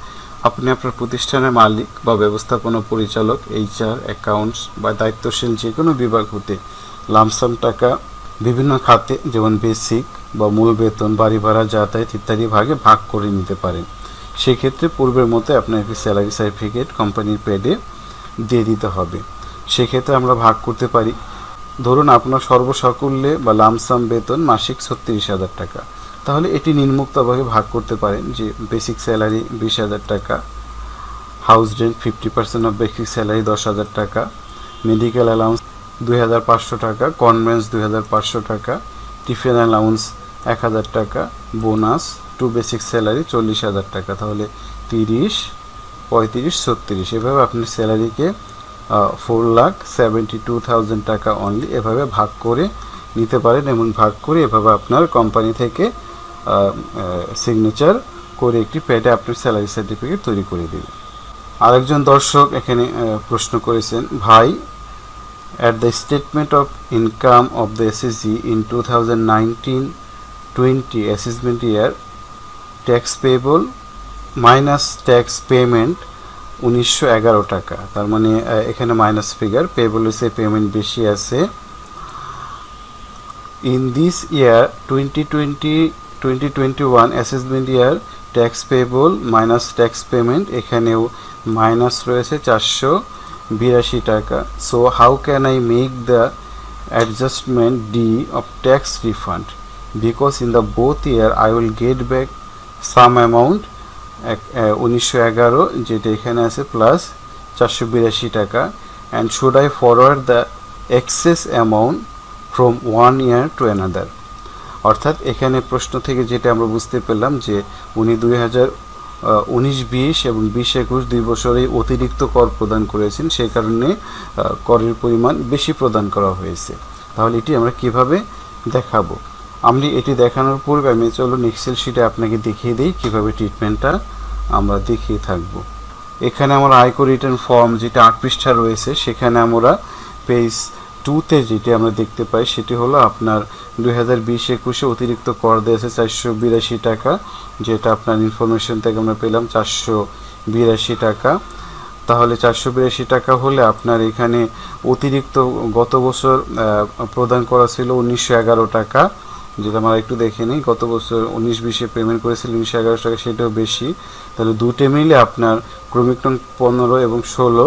আপনি আপনার প্রতিষ্ঠানের মালিক বা ব্যবস্থাপনা পরিচালক, এইচআর, অ্যাকাউন্টস বা দায়িত্বশীল যে কোনো বিভাগ হতে লামসাম টাকা বিভিন্ন খাতে যেমন বেসিক বা মূল বেতন, বাড়ি ভাড়া, যাতায়াত ইত্যাদি ভাগে ভাগ করে নিতে পারেন। সেক্ষেত্রে পূর্বের মতো আপনার একটি স্যালারি সার্টিফিকেট কোম্পানির পেডে দিয়ে দিতে হবে। সেক্ষেত্রে আমরা ভাগ করতে পারি, ধরুন আপনার সর্বসাকুল্যে বা লামসাম বেতন মাসিক 36,000 টাকা, তাহলে এটি নিম্নোক্তভাবে ভাগ করতে পারেন যে বেসিক স্যালারি 20,000 টাকা, house rent 50% of basic salary 10,000 টাকা, মেডিকেল অ্যালাউন্স 2,500 টাকা, কনভেন্স 2,500 টাকা, টিফিন অ্যালাউন্স 1,000 টাকা, বোনাস টু বেসিক স্যালারি 40,000 টাকা। তাহলে 30, 35, 36 এভাবে আপনার স্যালারিকে 4,72,000 টাকা অনলি এভাবে ভাগ করে নিতে পারেন এবং ভাগ করে এভাবে আপনার কোম্পানি থেকে সিগনেচার করে একটি প্যাডে আপনার স্যালারি সার্টিফিকেট তৈরি করে দেবে। আরেকজন দর্শক এখানে প্রশ্ন করেছেন, ভাই, at the statement of income of the SSG in 2019-20 assessment year, tax payable minus tax payment 1911 টাকা। তার মানে এখানে মাইনাস ফিগার, পেয়েবল হচ্ছে পেমেন্ট বেশি আছে। In this year 2020-2021 assessment year tax payable minus tax payment, এখানেও মাইনাস রয়েছে 482 টাকা। So how can I make the adjustment D of tax refund, because in the both year I will get back some amount 1911 যেটা এখানে আছে plus 482 টাকা, and should I forward the excess amount from one year to another. অর্থাৎ এখানে প্রশ্ন থেকে যেটা আমরা বুঝতে পেলাম যে উনি 2019-20 এবং 20-21 2 বছরেই অতিরিক্ত কর প্রদান করেছেন, সেই কারণে করের পরিমাণ বেশি প্রদান করা হয়েছে। তাহলে এটি আমরা কিভাবে দেখাবো? আমি এটি দেখানোর পূর্বে আমি চলুন এক্সেল শিটে আপনাকে দেখিয়ে দিই কিভাবে ট্রিটমেন্টটা আমরা দেখিয়ে থাকব। এখানে আমরা আয়কর রিটার্ন ফর্ম যেটা 8 পৃষ্ঠা রয়েছে, সেখানে আমরা পেজ 2তে যেটি আমরা দেখতে পাই সেটি হলো আপনার 2020-21 অতিরিক্ত কর দিয়েছে 482 টাকা, যেটা আপনার ইনফরমেশন থেকে আমরা পেলাম 482 টাকা। তাহলে 482 টাকা হলে আপনার এখানে অতিরিক্ত গত বছর প্রদান করা ছিল 1911 টাকা, যেটা আমরা একটু দেখে নিই। গত বছর 19-20-এ পেমেন্ট করেছিল 1911 টাকা, সেটাও বেশি। তাহলে দুটো মিলে আপনার ক্রমিক নং 15 এবং 16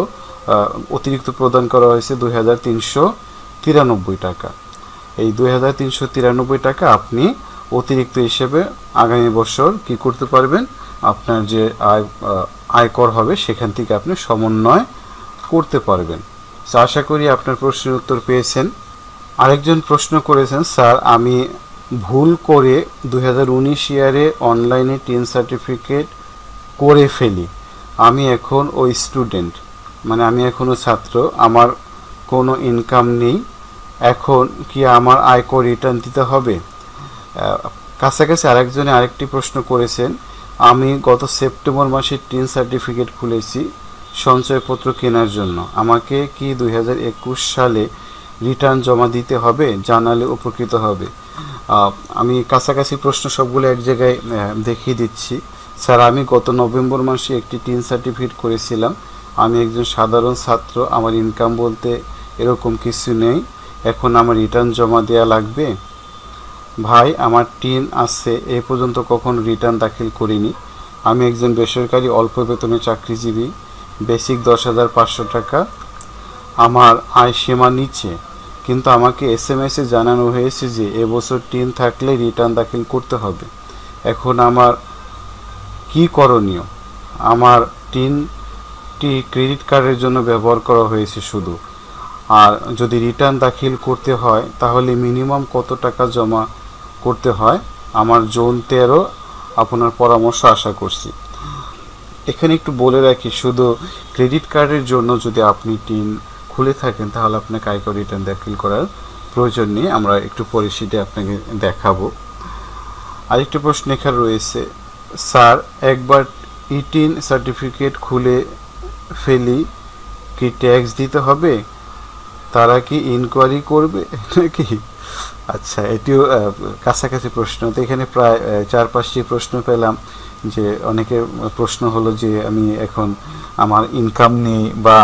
অতিরিক্ত প্রদান করা হয়েছে 2393 টাকা। এই 2393 টাকা আপনি অতিরিক্ত হিসেবে আগামী বছর কি করতে পারবেন, আপনার যে আয়কর হবে সেখান থেকে আপনি সমন্বয় করতে পারবেন। আশা করি আপনার প্রশ্নের উত্তর পেয়েছেন। আরেকজন প্রশ্ন করেছেন, স্যার আমি ভুল করে 2019 ইয়ারে অনলাইনে টিন সার্টিফিকেট করে ফেলি, আমি এখন ওই স্টুডেন্ট, মানে আমি এখনও ছাত্র, আমার কোনো ইনকাম নেই, এখন কি আমার আয়কর রিটার্ন দিতে হবে? কাছাকাছি আরেকজনে আরেকটি প্রশ্ন করেছেন, আমি গত সেপ্টেম্বর মাসে টিন সার্টিফিকেট খুলেছি সঞ্চয়পত্র কেনার জন্য, আমাকে কি 2021 সালে রিটার্ন জমা দিতে হবে? জানালে উপকৃত হবে। আমি কাছাকাছি প্রশ্ন সবগুলো এক জায়গায় দেখিয়ে দিচ্ছি। স্যার আমি গত নভেম্বর মাসে একটি টিন সার্টিফিকেট করেছিলাম, আমি একজন সাধারণ ছাত্র, আমার ইনকাম বলতে এরকম কিছু নেই, এখন আমার রিটার্ন জমা দেওয়া লাগবে? ভাই আমার টিন আছে, এই পর্যন্ত কখনো রিটার্ন দাখিল করিনি, আমি একজন বেসরকারি অল্প বেতনের চাকরিজীবী, বেসিক 10,500 টাকা, আমার আয় সীমা নিচে, কিন্তু আমাকে SMS-এ জানানো হয়েছে যে এবছর টিন থাকলে রিটার্ন দাখিল করতে হবে, এখন আমার কি করণীয়? আমার টিনটি ক্রেডিট কার্ডের জন্য ব্যবহার করা হয়েছে শুধু, আর যদি রিটার্ন দাখিল করতে হয় তাহলে মিনিমাম কত টাকা জমা করতে হয়? আমার জোন 13, আপনার পরামর্শ আশা করছি। এখানে একটু বলে রাখি, শুধু ক্রেডিট কার্ডের জন্য যদি আপনি টিন খুলে থাকেন তাহলে আপনাকে আয়কর রিটার্ন দাখিল করার প্রয়োজন নেই, আমরা একটু পরে সেটা আপনাকে দেখাবো। আরেকটি প্রশ্ন এখানে রয়েছে, স্যার একবার টিন সার্টিফিকেট খুলে ফেলি কি ট্যাক্স দিতে হবে? তারা কি ইনকোয়ারি করবে নাকি? আচ্ছা, এটিও কাছাকাছি প্রশ্ন। তো এখানে প্রায় 4-5টি প্রশ্ন পেলাম, যে অনেকের প্রশ্ন হলো যে আমি এখন আমার ইনকাম নেই বা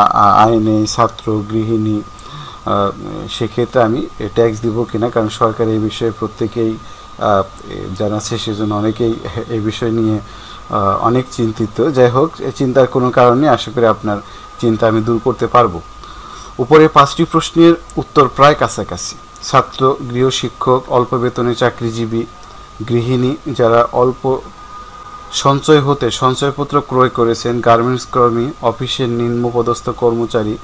আয় নেই, ছাত্র, গৃহিণী, সেক্ষেত্রে আমি ট্যাক্স দিব কিনা, কারণ সরকার এই বিষয়ে প্রত্যেকেই জানাচ্ছে, সেজন্য অনেকেই এই বিষয় নিয়ে অনেক চিন্তিত। যাই হোক, চিন্তার কোনো কারণে, আশা করি আপনার চিন্তা আমি দূর করতে পারবো। উপরে 5টি প্রশ্নের উত্তর প্রায় কাছাকাছি। ছাত্র, গৃহশিক্ষক, অল্প বেতনে চাকরিজীবী, গৃহিণী যারা অল্প সঞ্চয় হতে সঞ্চয়পত্র ক্রয় করেছেন, গার্মেন্টস কর্মী, অফিসের নিম্নপদস্থ কর্মচারী,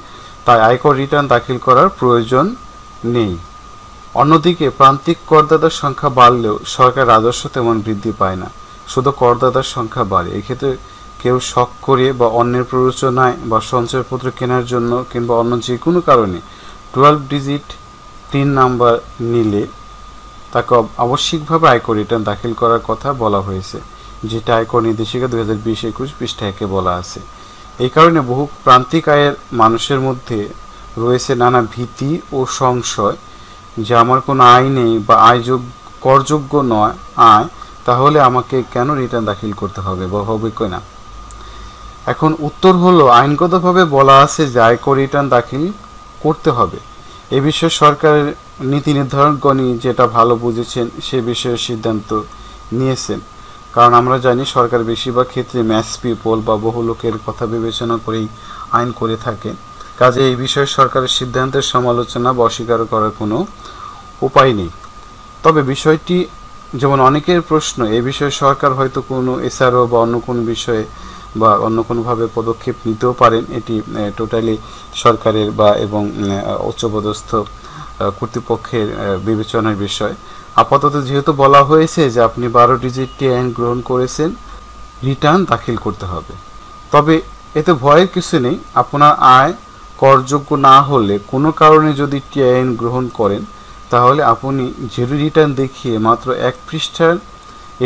তাই আয়কর রিটার্ন দাখিল করার প্রয়োজন নেই। অন্যদিকে প্রান্তিক করদাতার সংখ্যা বাড়লেও সরকার রাজস্ব তেমন বৃদ্ধি পায় না, শুধু করদাতার সংখ্যা বাড়ে। এক্ষেত্রে কেউ শখ করে বা অন্যের প্ররোচনায় বা সঞ্চয়পত্র কেনার জন্য কিংবা অন্য যে কোনো কারণে 12 ডিজিট টিন নাম্বার নিলে তাকে আবশ্যিকভাবে আয়কর রিটার্ন দাখিল করার কথা বলা হয়েছে, যেটা আয়কর নির্দেশিকা 2020-21 পৃষ্ঠা 1-এ বলা আছে। এই কারণে বহু প্রান্তিক আয়ের মানুষের মধ্যে রয়েছে নানা ভীতি ও সংশয় যে আমার কোনো আয় নেই বা করযোগ্য নয় আয়, তাহলে আমাকে কেন রিটার্ন দাখিল করতে হবে বা হবে কিনা। এখন উত্তর হলো, আইনগতভাবে বলা আছে যে আয়কর রিটার্ন দাখিল করতে হবে। এ বিষয়ে সরকারের নীতি নির্ধারকগণই যেটা ভালো বুঝেছেন সে বিষয়ে সিদ্ধান্ত নিয়েছেন, কারণ আমরা জানি সরকার বেশিরভাগ ক্ষেত্রে ম্যাস পিপল বা বহু লোকের কথা বিবেচনা করেই আইন করে থাকে। কাজে এই বিষয়ে সরকারের সিদ্ধান্তের সমালোচনা বা অস্বীকার করার কোনো উপায় নেই। তবে বিষয়টি যেমন অনেকের প্রশ্ন, এ বিষয়ে সরকার হয়তো কোনো এসআরও বা অন্য কোনো বিষয়ে বা অন্য কোনোভাবে পদক্ষেপ নিতেও পারেন, এটি টোটালি সরকারের বা এবং উচ্চপদস্থ কর্তৃপক্ষের বিবেচনার বিষয়। আপাতত যেহেতু বলা হয়েছে যে আপনি 12 ডিজিট টিআইএন গ্রহণ করেছেন, রিটার্ন দাখিল করতে হবে। তবে এতে ভয়ের কিছু নেই। আপনার আয় করযোগ্য না হলে কোনো কারণে যদি টিআইএন গ্রহণ করেন, তাহলে আপনি জিরো রিটার্ন দেখিয়ে মাত্র 1 পৃষ্ঠার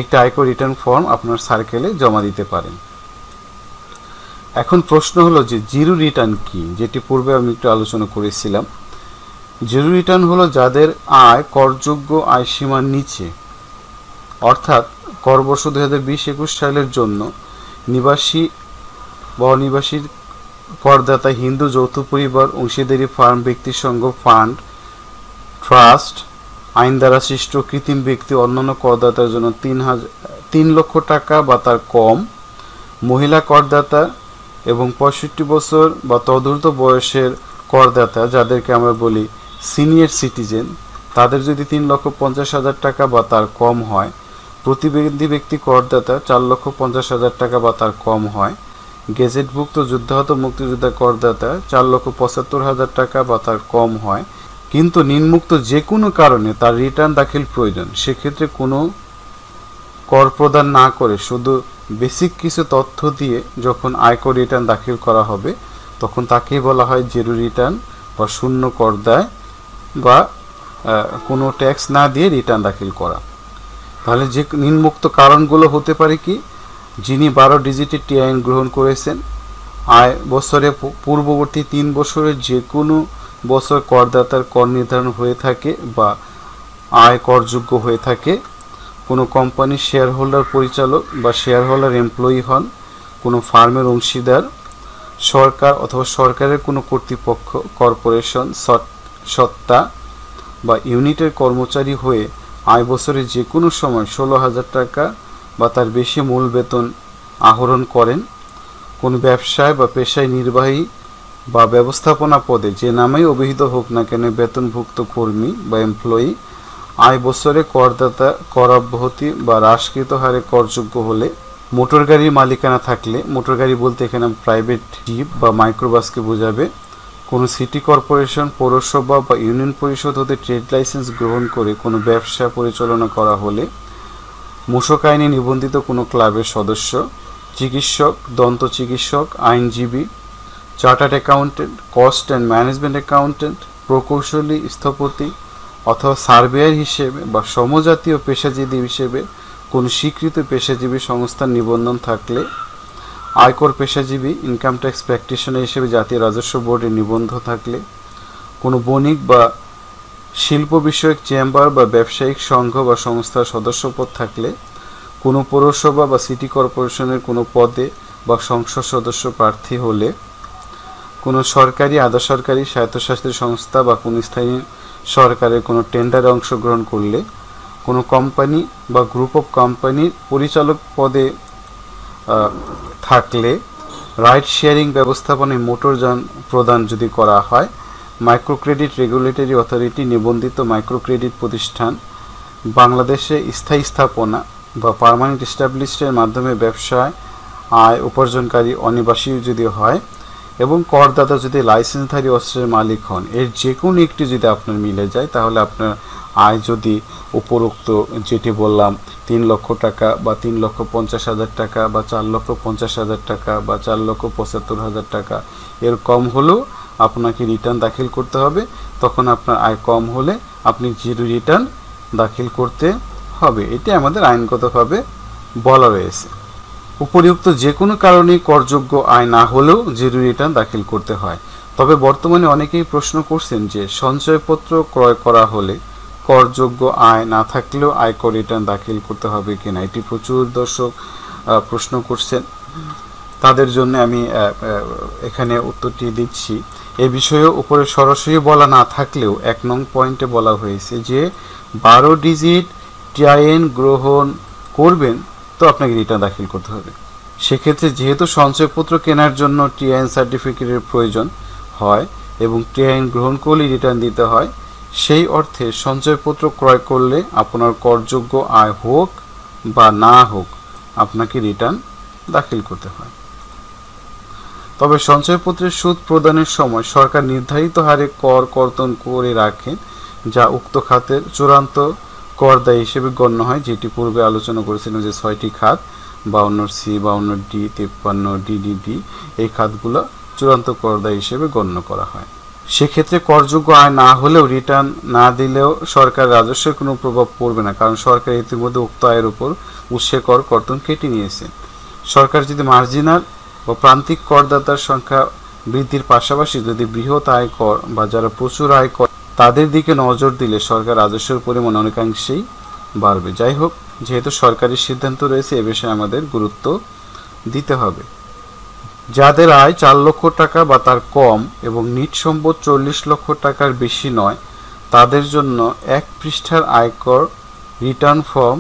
একটি আয়কর রিটার্ন ফর্ম আপনার সার্কেলে জমা দিতে পারেন। এখন প্রশ্ন হলো যে জিরো রিটার্ন কি, যেটি পূর্বে আমি একটু আলোচনা করেছিলাম। জিরো রিটার্ন হলো যাদের আয় করযোগ্য আয় সীমার নিচে, অর্থাৎ করবর্ষ 2020-21 সালের জন্য নিবাসী বা অনিবাসী করদাতা, হিন্দু যৌথ পরিবার, অংশীদারি ফার্ম, ব্যক্তিসংঘ, ফান্ড, ট্রাস্ট, আইন দ্বারা সৃষ্ট কৃত্রিম ব্যক্তি, অন্যান্য করদাতার জন্য 3 লক্ষ টাকা বা তার কম, মহিলা করদাতা এবং 65 বছর বা তদূর্ধ্ব বয়সের করদাতা, যাদেরকে আমরা বলি সিনিয়র সিটিজেন, তাদের যদি 3,50,000 টাকা বা তার কম হয়, প্রতিবন্ধী ব্যক্তি করদাতা 4,50,000 টাকা বা তার কম হয়, গেজেটভুক্ত যুদ্ধাহত মুক্তিযোদ্ধা করদাতা 4,75,000 টাকা বা তার কম হয়, কিন্তু নিম্নোক্ত যে কোনো কারণে তার রিটার্ন দাখিল প্রয়োজন, সেক্ষেত্রে কোনো কর প্রদান না করে শুধু বেসিক কিছু তথ্য দিয়ে যখন আয়কর রিটার্ন দাখিল করা হবে, তখন তাকেই বলা হয় জিরো রিটার্ন বা শূন্য কর দায় বা কোনো ট্যাক্স না দিয়ে রিটার্ন দাখিল করা। তাহলে যে নিম্নোক্ত কারণগুলো হতে পারে কি, যিনি 12 ডিজিটের টিআইএন গ্রহণ করেছেন, আয় বছরে পূর্ববর্তী 3 বছরের যে কোনো বছর করদাতার কর নির্ধারণ হয়ে থাকে বা আয় করযোগ্য হয়ে থাকে, কোনো কোম্পানির শেয়ার হোল্ডার পরিচালক বা শেয়ার হোল্ডার এমপ্লয়ি হন, কোনো ফার্মের অংশীদার, সরকার অথবা সরকারের কোনো কর্তৃপক্ষ, কর্পোরেশন, সত্তা বা ইউনিটের কর্মচারী হয়ে আয় বছরে যে কোনো সময় 16,000 টাকা বা তার বেশি মূল বেতন আহরণ করেন, কোনো ব্যবসায় বা পেশায় নির্বাহী বা ব্যবস্থাপনা পদে যে নামেই অভিহিত হোক না কেন বেতনভুক্ত কর্মী বা এমপ্লয়ি, আয় বছরে করদাতা কর অব্যাহতি বা হ্রাসকৃত হারে করযোগ্য হলে, মোটর গাড়ির মালিকানা থাকলে, মোটর গাড়ি বলতে এখানে প্রাইভেট জিপ বা মাইক্রোবাসকে বোঝাবে, কোনো সিটি কর্পোরেশন, পৌরসভা বা ইউনিয়ন পরিষদ হতে ট্রেড লাইসেন্স গ্রহণ করে কোনো ব্যবসা পরিচালনা করা হলে, মূসক আইনে নিবন্ধিত কোনো ক্লাবের সদস্য, চিকিৎসক, দন্ত চিকিৎসক, আইনজীবী, chartered accountant, cost and management accountant, প্রকৌশলী, স্থপতি অথবা সার্ভেয়ার হিসেবে বা সমজাতীয় পেশাজীবী হিসেবে কোনো স্বীকৃত পেশাজীবী সংস্থার নিবন্ধন থাকলে, আয়কর পেশাজীবী, ইনকাম ট্যাক্স প্র্যাকটিশনার হিসেবে জাতীয় রাজস্ব বোর্ডে নিবন্ধ থাকলে, কোনো বণিক বা শিল্প বিষয়ক চেম্বার বা ব্যবসায়িক সংঘ বা সংস্থার সদস্যপদ থাকলে, কোনো পৌরসভা বা সিটি কর্পোরেশনের কোনো পদে বা সংসদ সদস্য প্রার্থী হলে, কোনো সরকারি, আধা সরকারি, স্বায়ত্তশাসিত সংস্থা বা কোনো স্থায়ী সরকারের কোনো টেন্ডারে অংশগ্রহণ করলে, কোনো কোম্পানি বা গ্রুপ অফ কোম্পানির পরিচালক পদে থাকলে, রাইট শেয়ারিং ব্যবস্থাপনায় মোটরযান প্রদান যদি করা হয়, মাইক্রো ক্রেডিট রেগুলেটরি অথরিটি নিবন্ধিত মাইক্রো ক্রেডিট প্রতিষ্ঠান, বাংলাদেশে স্থায়ী স্থাপনা বা পার্মানেন্ট এস্টাবলিশডের মাধ্যমে ব্যবসায় আয় উপার্জনকারী অনিবাসী যদি হয় এবং করদাতা যদি লাইসেন্সধারী অস্ত্রের মালিক হন, এর যে কোনো একটি যদি আপনার মিলে যায়, তাহলে আপনার আয় যদি উপরোক্ত যেটি বললাম 3 লক্ষ টাকা বা 3,50,000 টাকা বা 4,50,000 টাকা বা 4,75,000 টাকা এর কম হলেও আপনাকে রিটার্ন দাখিল করতে হবে। তখন আপনার আয় কম হলে আপনি জিরো রিটার্ন দাখিল করতে হবে। এটি আমাদের আইনগতভাবে বলা রয়েছে। উপরিউক্ত যে কোনো কারণেই করযোগ্য আয় না হলেও জিরো রিটার্ন দাখিল করতে হয়। তবে বর্তমানে অনেকেই প্রশ্ন করছেন যে সঞ্চয়পত্র ক্রয় করা হলে করযোগ্য আয় না থাকলেও আয়কর রিটার্ন দাখিল করতে হবে কিনা, এটি প্রচুর দর্শক প্রশ্ন করছেন। তাদের জন্য আমি এখানে উত্তরটি দিচ্ছি। এ বিষয়ে উপরে সরাসরি বলা না থাকলেও 1 নং পয়েন্টে বলা হয়েছে যে 12 ডিজিট টিআইএন গ্রহণ করবেন তো আপনাকে রিটার্ন দাখিল করতে হবে। সেক্ষেত্রে যেহেতু সঞ্চয়পত্র কেনার জন্য টিআইএন সার্টিফিকেটের প্রয়োজন হয় এবং টিআইএন গ্রহণ করলে রিটার্ন দিতে হয়, সেই অর্থে সঞ্চয়পত্র ক্রয় করলে আপনার করযোগ্য আয় হোক বা না হোক আপনাকে রিটার্ন দাখিল করতে হয়। তবে সঞ্চয়পত্রের সুদ প্রদানের সময় সরকার নির্ধারিত হারে কর কর্তন করে রাখেন, যা উক্ত খাতের চূড়ান্ত করদায়ী হিসেবে গণ্য হয়, যেটি পূর্বে আলোচনা করেছিলাম যে 6টি খাত 52C 52D 53 DDD এই খাতগুলো চূড়ান্ত করদায়ী হিসেবে গণ্য করা হয়। সেক্ষেত্রে করযোগ্য আয় না হলেও রিটার্ন না দিলেও সরকার রাজস্বের কোনো প্রভাব পড়বে না, কারণ সরকার ইতিমধ্যে উক্ত আয়ের উপর উৎসে কর কর্তন কেটে নিয়েছে। সরকার যদি মার্জিনাল ও প্রান্তিক করদাতার সংখ্যা বৃদ্ধির পাশাপাশি যদি বৃহৎ আয় কর বা যারা প্রচুর আয় কর তাদের দিকে নজর দিলে সরকার রাজস্বের পরিমাণ অনেকাংশেই বাড়বে। যাই হোক, যেহেতু সরকারি সিদ্ধান্ত রয়েছে এ বিষয়ে আমাদের গুরুত্ব দিতে হবে। যাদের আয় 4 লক্ষ টাকা বা তার কম এবং নিট সম্পদ 40 লক্ষ টাকার বেশি নয় তাদের জন্য 1 পৃষ্ঠার আয়কর রিটার্ন ফর্ম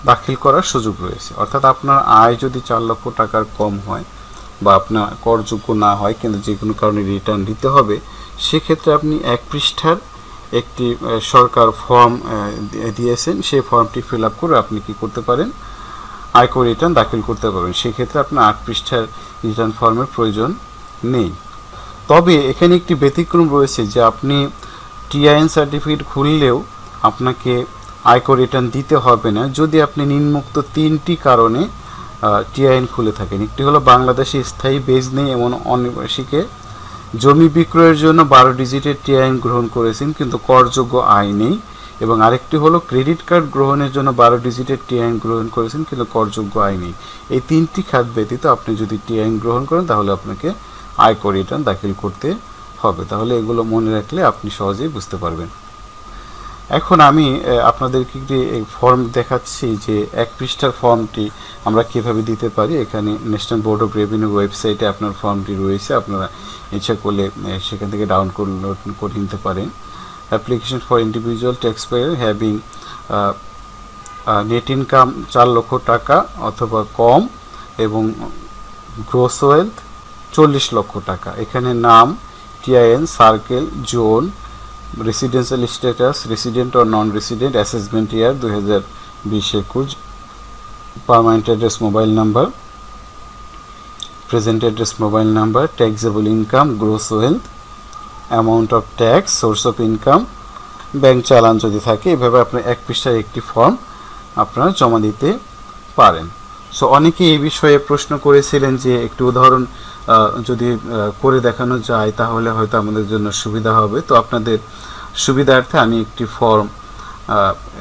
দাখিল করার সুযোগ রয়েছে। অর্থাৎ আপনার আয় যদি 4 লক্ষ টাকার কম হয় বা আপনার করযোগ্য না হয় কিন্তু যে কোনো কারণে রিটার্ন দিতে হবে, সেক্ষেত্রে আপনি 1 পৃষ্ঠার একটি সরকার ফর্ম দিয়েছেন, সেই ফর্মটি ফিল আপ করে আপনি কি করতে পারেন, আয়কর রিটার্ন দাখিল করতে পারবেন। সেক্ষেত্রে আপনার 8 পৃষ্ঠার রিটার্ন ফর্মের প্রয়োজন নেই। তবে এখানে একটি ব্যতিক্রম রয়েছে যে আপনি টিআইএন সার্টিফিকেট খুললেও আপনাকে আয়কর রিটার্ন দিতে হবে না যদি আপনি নিম্নোক্ত 3টি কারণে টিআইএন খুলে থাকেন। একটি হলো বাংলাদেশে স্থায়ী বেজ নেই এমন অনিবাসীকে জমি বিক্রয়ের জন্য 12 ডিজিটের টিআইএন গ্রহণ করেছেন কিন্তু করযোগ্য আয় নেই, এবং আরেকটি হলো ক্রেডিট কার্ড গ্রহণের জন্য 12 ডিজিটের টিআইএন গ্রহণ করেছেন কিন্তু করযোগ্য আয় নেই। এই 3টি খাত ব্যতীত আপনি যদি টিআইএন গ্রহণ করেন তাহলে আপনাকে আয়কর রিটার্ন দাখিল করতে হবে। তাহলে এগুলো মনে রাখলে আপনি সহজেই বুঝতে পারবেন। এখন আমি আপনাদেরকে একটি ফর্ম দেখাচ্ছি যে 1 পৃষ্ঠার ফর্মটি আমরা কিভাবে দিতে পারি। এখানে ন্যাশনাল বোর্ড অফ রেভিনিউ ওয়েবসাইটে আপনার ফর্মটি রয়েছে, আপনারা ইচ্ছা করলে সেখান থেকে ডাউনলোড করে নিতে পারেন। Application for individual tax payer having net income 4 লক্ষ টাকা অথবা কম এবং গ্রোস ওয়েলথ 40 লক্ষ টাকা। এখানে নাম, TIN, circle, zone, residential status, resident or non resident, assessment year 2020-21, permanent address, mobile number, present address, mobile number, taxable income, gross wealth, amount of tax, source of income, bank চালান যদি থাকে। এভাবে আপনার 1 পৃষ্ঠার একটি ফর্ম আপনারা জমা দিতে পারেন। সো অনেকে এই বিষয়ে প্রশ্ন করেছিলেন যে একটি উদাহরণ যদি করে দেখানো যায় তাহলে হয়তো আমাদের জন্য সুবিধা হবে। তো আপনাদের সুবিধার্থে আমি একটি ফর্ম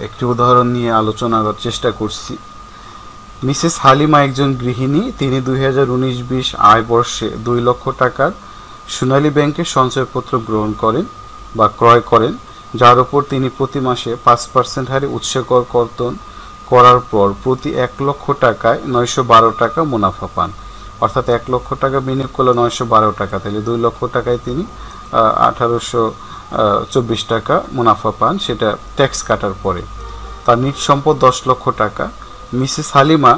একটি উদাহরণ নিয়ে আলোচনা করার চেষ্টা করছি। মিসেস হালিমা একজন গৃহিণী, তিনি 2019-20 আয় বর্ষে 2 লক্ষ টাকার সোনালী ব্যাংকে সঞ্চয়পত্র গ্রহণ করেন বা ক্রয় করেন, যার উপর তিনি প্রতি মাসে 5% হারে উৎসে কর কর্তন করার পর প্রতি 1 লক্ষ টাকায় 912 টাকা মুনাফা পান। অর্থাৎ 1 লক্ষ টাকা বিনিয়োগ করলে 912 টাকা, তাহলে 2 লক্ষ টাকায় তিনি 1824 টাকা মুনাফা পান, সেটা ট্যাক্স কাটার পরে। তার নিট সম্পদ 10 লক্ষ টাকা। মিসেস হালিমা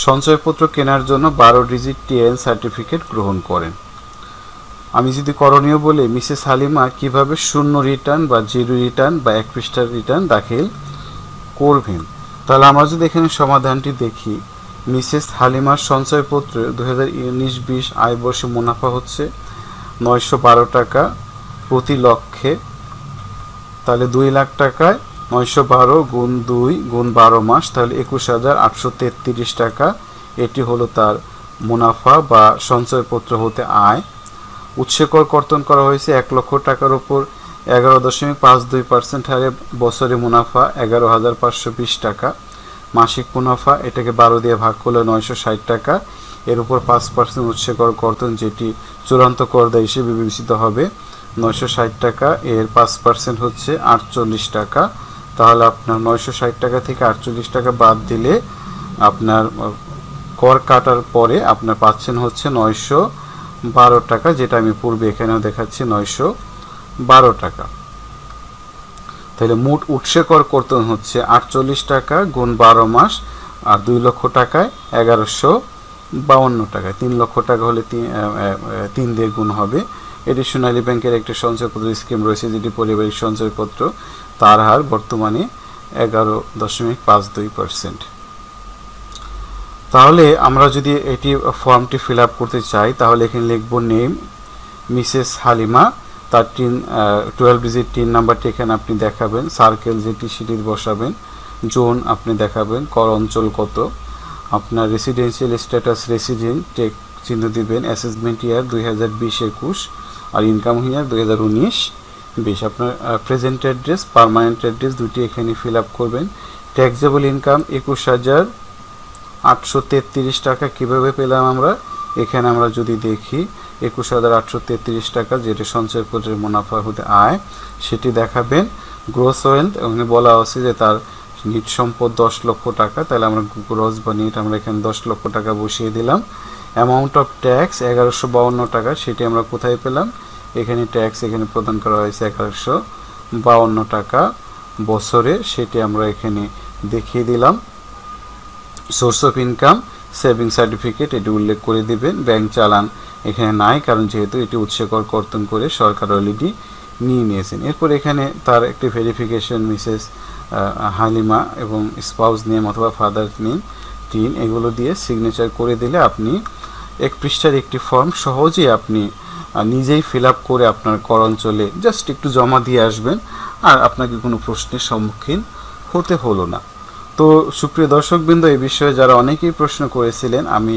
সঞ্চয়পত্র কেনার জন্য 12 ডিজিট টিআইএন সার্টিফিকেট গ্রহণ করেন। আমি যদি করণীয় বলি, মিসেস হালিমা কিভাবে শূন্য রিটার্ন বা জিরো রিটার্ন বা 1 পৃষ্ঠার রিটার্ন দাখিল করবেন, তাহলে আমরা যদি এখানে সমাধানটি দেখি, মিসেস হালিমার সঞ্চয়পত্রে 2019-20 আয় বর্ষে মুনাফা হচ্ছে 912 টাকা প্রতি লক্ষে, তাহলে 2 লাখ টাকায় 912 গুণ 2 গুণ 12 মাস, তাহলে 21,833 টাকা। এটি হলো তার মুনাফা বা সঞ্চয়পত্র হতে আয়। উৎসে কর কর্তন করা হয়েছে 1 লক্ষ টাকার উপর 11.52% হারে বছরে মুনাফা 11,520 টাকা। মাসিক মুনাফা এটাকে 12 দিয়ে ভাগ করলে 960 টাকা। এর উপর 5% উৎসে কর কর্তন, যেটি চূড়ান্ত করদায় হিসেবে বিবেচিত হবে, 960 টাকা। এর 5% হচ্ছে 48 টাকা। তাহলে আপনার 960 টাকা থেকে 48 টাকা বাদ দিলে আপনার কর কাটার পরে আপনার পাচ্ছেন হচ্ছে 912 টাকা, যেটা আমি পূর্বে এখানেও দেখাচ্ছি 912 টাকা। তাহলে মোট উৎসে কর কর্তন হচ্ছে 48 টাকা গুণ 12 মাস, আর 2 লক্ষ টাকায় 1152 টাকা। 3 লক্ষ টাকা হলে 3 দিয়ে গুণ হবে। এটি সোনালী ব্যাংকের একটি সঞ্চয়পত্র স্কিম রয়েছে, যেটি পারিবারিক সঞ্চয়পত্র, তার হার বর্তমানে 11.52%। তাহলে আমরা যদি এটি ফর্মটি ফিল আপ করতে চাই তাহলে এখানে লিখব নেম মিসেস হালিমা, তার 12 ডিজিট টিন নাম্বারটি এখানে আপনি দেখাবেন, সার্কেল যেটি সেটি বসাবেন, জোন আপনি দেখাবেন, কর অঞ্চল কত, আপনার রেসিডেন্সিয়াল স্ট্যাটাস রেসিডেন্ট টেক চিহ্ন দিবেন, অ্যাসেসমেন্ট ইয়ার 2020-21 আর ইনকাম ইয়ার 2019-20। আপনার প্রেজেন্ট অ্যাড্রেস, পার্মানেন্ট অ্যাড্রেস দুটি এখানে ফিল আপ করবেন। ট্যাক্সেবল ইনকাম 21,833 টাকা। কীভাবে পেলাম আমরা? এখানে আমরা যদি দেখি 21,833 টাকা যেটা সঞ্চয়পত্রের মুনাফা হতে আয় সেটি দেখাবেন। গ্রোস ওয়েলথ ওখানে বলা আছে যে তার নিট সম্পদ 10 লক্ষ টাকা, তাহলে আমরা গ্রোস বা নিট আমরা এখানে 10 লক্ষ টাকা বসিয়ে দিলাম। অ্যামাউন্ট অফ ট্যাক্স 1152 টাকা, সেটি আমরা কোথায় পেলাম? এখানে ট্যাক্স এখানে প্রদান করা হয়েছে 1152 টাকা বছরে, সেটি আমরা এখানে দেখিয়ে দিলাম। Source of income, saving certificate এটি উল্লেখ করে দিবেন। ব্যাংক চালান এখানে নাই, কারণ যেহেতু এটি উৎসে কর কর্তন করে সরকার অলরেডি নিয়ে নিয়েছেন। এরপর এখানে তার একটি ভেরিফিকেশন মিসেস হালিমা এবং স্পাউস নেম অথবা ফাদার নেম 3 এগুলো দিয়ে সিগনেচার করে দিলে আপনি এক পৃষ্ঠার একটি ফর্ম সহজেই আপনি নিজেই ফিল আপ করে আপনার কর অঞ্চলে জাস্ট একটু জমা দিয়ে আসবেন, আর আপনাকে কোনো প্রশ্নের সম্মুখীন হতে হলো না। তো সুপ্রিয় দর্শকবৃন্দ, এই বিষয়ে যারা অনেকেই প্রশ্ন করেছিলেন আমি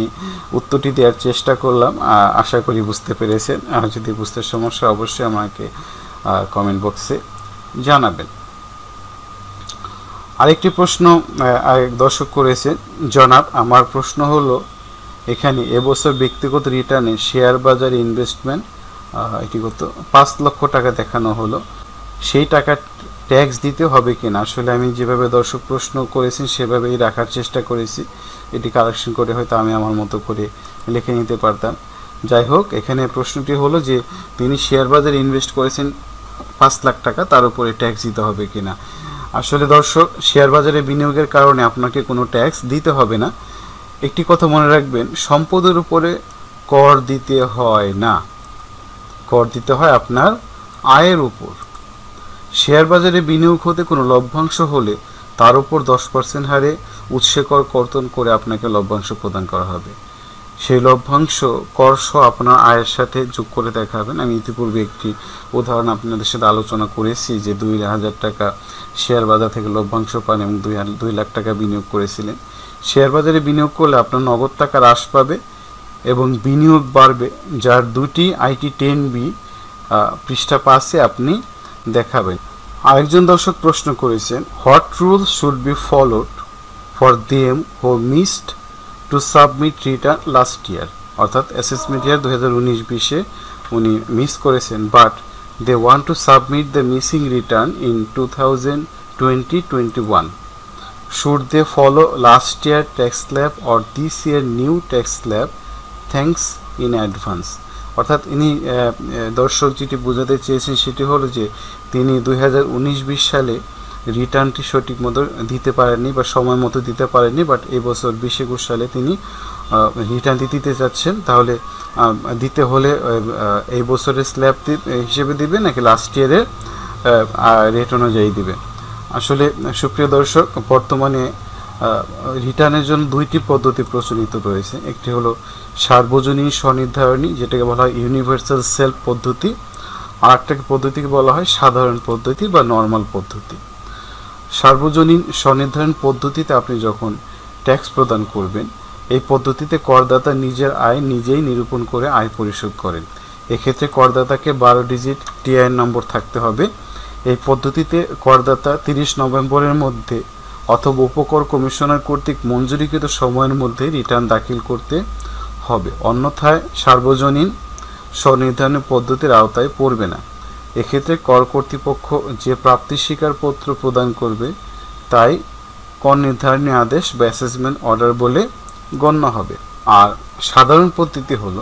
উত্তরটি দেওয়ার চেষ্টা করলাম, আশা করি বুঝতে পেরেছেন। আর যদি বুঝতে সমস্যা অবশ্যই আমাকে কমেন্ট বক্সে জানাবেন। আরেকটি প্রশ্ন আরেক দর্শক করেছে, জনাব আমার প্রশ্ন হলো এখানে এবছর ব্যক্তিগত রিটার্নে শেয়ার বাজারে ইনভেস্টমেন্ট এটি কত 5 লক্ষ টাকা দেখানো হলো, সেই টাকা ট্যাক্স দিতে হবে কিনা? আসলে আমি যেভাবে দর্শক প্রশ্ন করেছেন সেভাবেই রাখার চেষ্টা করেছি, এটি কারেকশন করে হয়তো আমি আমার মতো করে লিখে নিতে পারতাম। যাই হোক, এখানে প্রশ্নটি হলো যে তিনি শেয়ার বাজারে ইনভেস্ট করেছেন 5 লাখ টাকা, তার উপরে ট্যাক্স দিতে হবে কিনা? আসলে দর্শক, শেয়ার বাজারে বিনিয়োগের কারণে আপনাকে কোনো ট্যাক্স দিতে হবে না। একটি কথা মনে রাখবেন, সম্পদের উপরে কর দিতে হয় না, কর দিতে হয় আপনার আয়ের উপর। শেয়ার বাজারে বিনিয়োগ হতে কোনো লভ্যাংশ হলে তার উপর 10% হারে উৎসে কর কর্তন করে আপনাকে লভ্যাংশ প্রদান করা হবে। সেই লভ্যাংশ কর সহ আপনার আয়ের সাথে যোগ করে দেখাবেন। আমি ইতিপূর্বে একটি উদাহরণ আপনাদের সাথে আলোচনা করেছি যে 2,000 টাকা শেয়ার বাজার থেকে লভ্যাংশ পান এবং 2 লাখ টাকা বিনিয়োগ করেছিলেন। শেয়ার বাজারে বিনিয়োগ করলে আপনার নগদ টাকা হ্রাস পাবে এবং বিনিয়োগ বাড়বে, যার দুটি আইটি 10B পৃষ্ঠা 5-এ আপনি দেখাবেন। আরেকজন দর্শক প্রশ্ন করেছেন, what rules should be followed for them who missed to submit return last year, অর্থাৎ অ্যাসেসমেন্ট ইয়ার 2019-20-এ উনি মিস করেছেন, but they want to submit the missing return in 2020-21। Should they follow last year tax slab or this year new tax slab? Thanks in advance. অর্থাৎ ইনি দর্শক যেটি বোঝাতে চেয়েছেন সেটি হলো যে তিনি 2019-20 সালে রিটার্নটি সঠিক মতো দিতে পারেননি বা সময় মতো দিতে পারেননি, বাট এই বছর 20-21 সালে তিনি রিটার্নটি দিতে চাচ্ছেন। তাহলে দিতে হলে এই বছরের স্ল্যাব হিসেবে দিবে নাকি লাস্ট ইয়ারের রেট অনুযায়ী দিবে? আসলে সুপ্রিয় দর্শক, বর্তমানে রিটার্নের জন্য 2টি পদ্ধতি প্রচলিত রয়েছে। একটি হলো সার্বজনীন স্বনির্ধারণী, যেটাকে বলা হয় ইউনিভার্সাল সেলফ পদ্ধতি, আর একটা পদ্ধতিকে বলা হয় সাধারণ পদ্ধতি বা নর্মাল পদ্ধতি। সার্বজনীন স্বনির্ধারণ পদ্ধতিতে আপনি যখন ট্যাক্স প্রদান করবেন, এই পদ্ধতিতে করদাতা নিজের আয় নিজেই নিরূপণ করে আয় পরিশোধ করেন। এক্ষেত্রে করদাতাকে 12 ডিজিট টিআইএন নম্বর থাকতে হবে। এই পদ্ধতিতে করদাতা 30 নভেম্বরের মধ্যে অথবা উপকর কমিশনার কর্তৃক মঞ্জুরিকৃত সময়ের মধ্যে রিটার্ন দাখিল করতে হবে, অন্যথায় সার্বজনীন স্বনির্ধারণ পদ্ধতির আওতায় পড়বে না। এক্ষেত্রে কর কর্তৃপক্ষ যে প্রাপ্তি স্বীকারপত্র প্রদান করবে তাই কর নির্ধারণী আদেশ বা অ্যাসেসমেন্ট অর্ডার বলে গণ্য হবে। আর সাধারণ পদ্ধতি হলো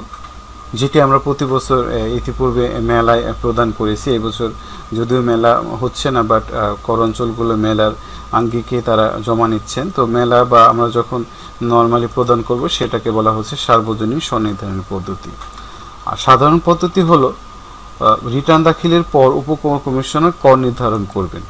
যেটি আমরা প্রতি বছর ইতিপূর্বে মেলায় প্রদান করেছি। এই বছর যদিও মেলা হচ্ছে না, বাট কর অঞ্চলগুলো মেলার আঙ্গিকে তারা জমা নিচ্ছেন। তো মেলা বা আমরা যখন নর্মালি প্রদান করব সেটাকে বলা হচ্ছে সার্বজনীন স্বনির্ধারণ পদ্ধতি। আর সাধারণ পদ্ধতি হলো রিটার্ন দাখিলের পর উপকর কমিশনার কর নির্ধারণ করবেন।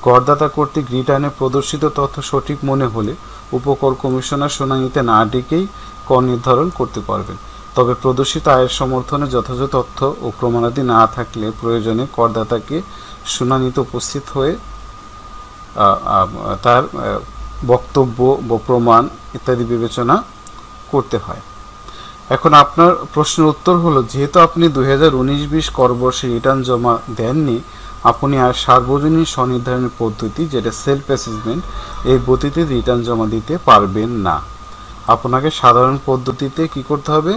করদাতা কর্তৃক রিটার্নে প্রদর্শিত তথ্য সঠিক মনে হলে উপকর কমিশনার শুনানিতে না ডেকেই কর নির্ধারণ করতে পারবেন। তবে প্রদর্শিত আয়ের সমর্থনে যথাযথ তথ্য ও প্রমাণাদি না থাকলে প্রয়োজনে করদাতাকে শুনানিতে উপস্থিত হয়ে তার বক্তব্য বা প্রমাণ ইত্যাদি বিবেচনা করতে হয়। এখন আপনার প্রশ্নের উত্তর হলো, যেহেতু আপনি 2019-20 করবর্ষে রিটার্ন জমা দেননি, আপনি আর সার্বজনীন স্বনির্ধারণের পদ্ধতি যেটা সেলফ অ্যাসেসমেন্ট এই পদ্ধতিতে রিটার্ন জমা দিতে পারবেন না। আপনাকে সাধারণ পদ্ধতিতে কি করতে হবে,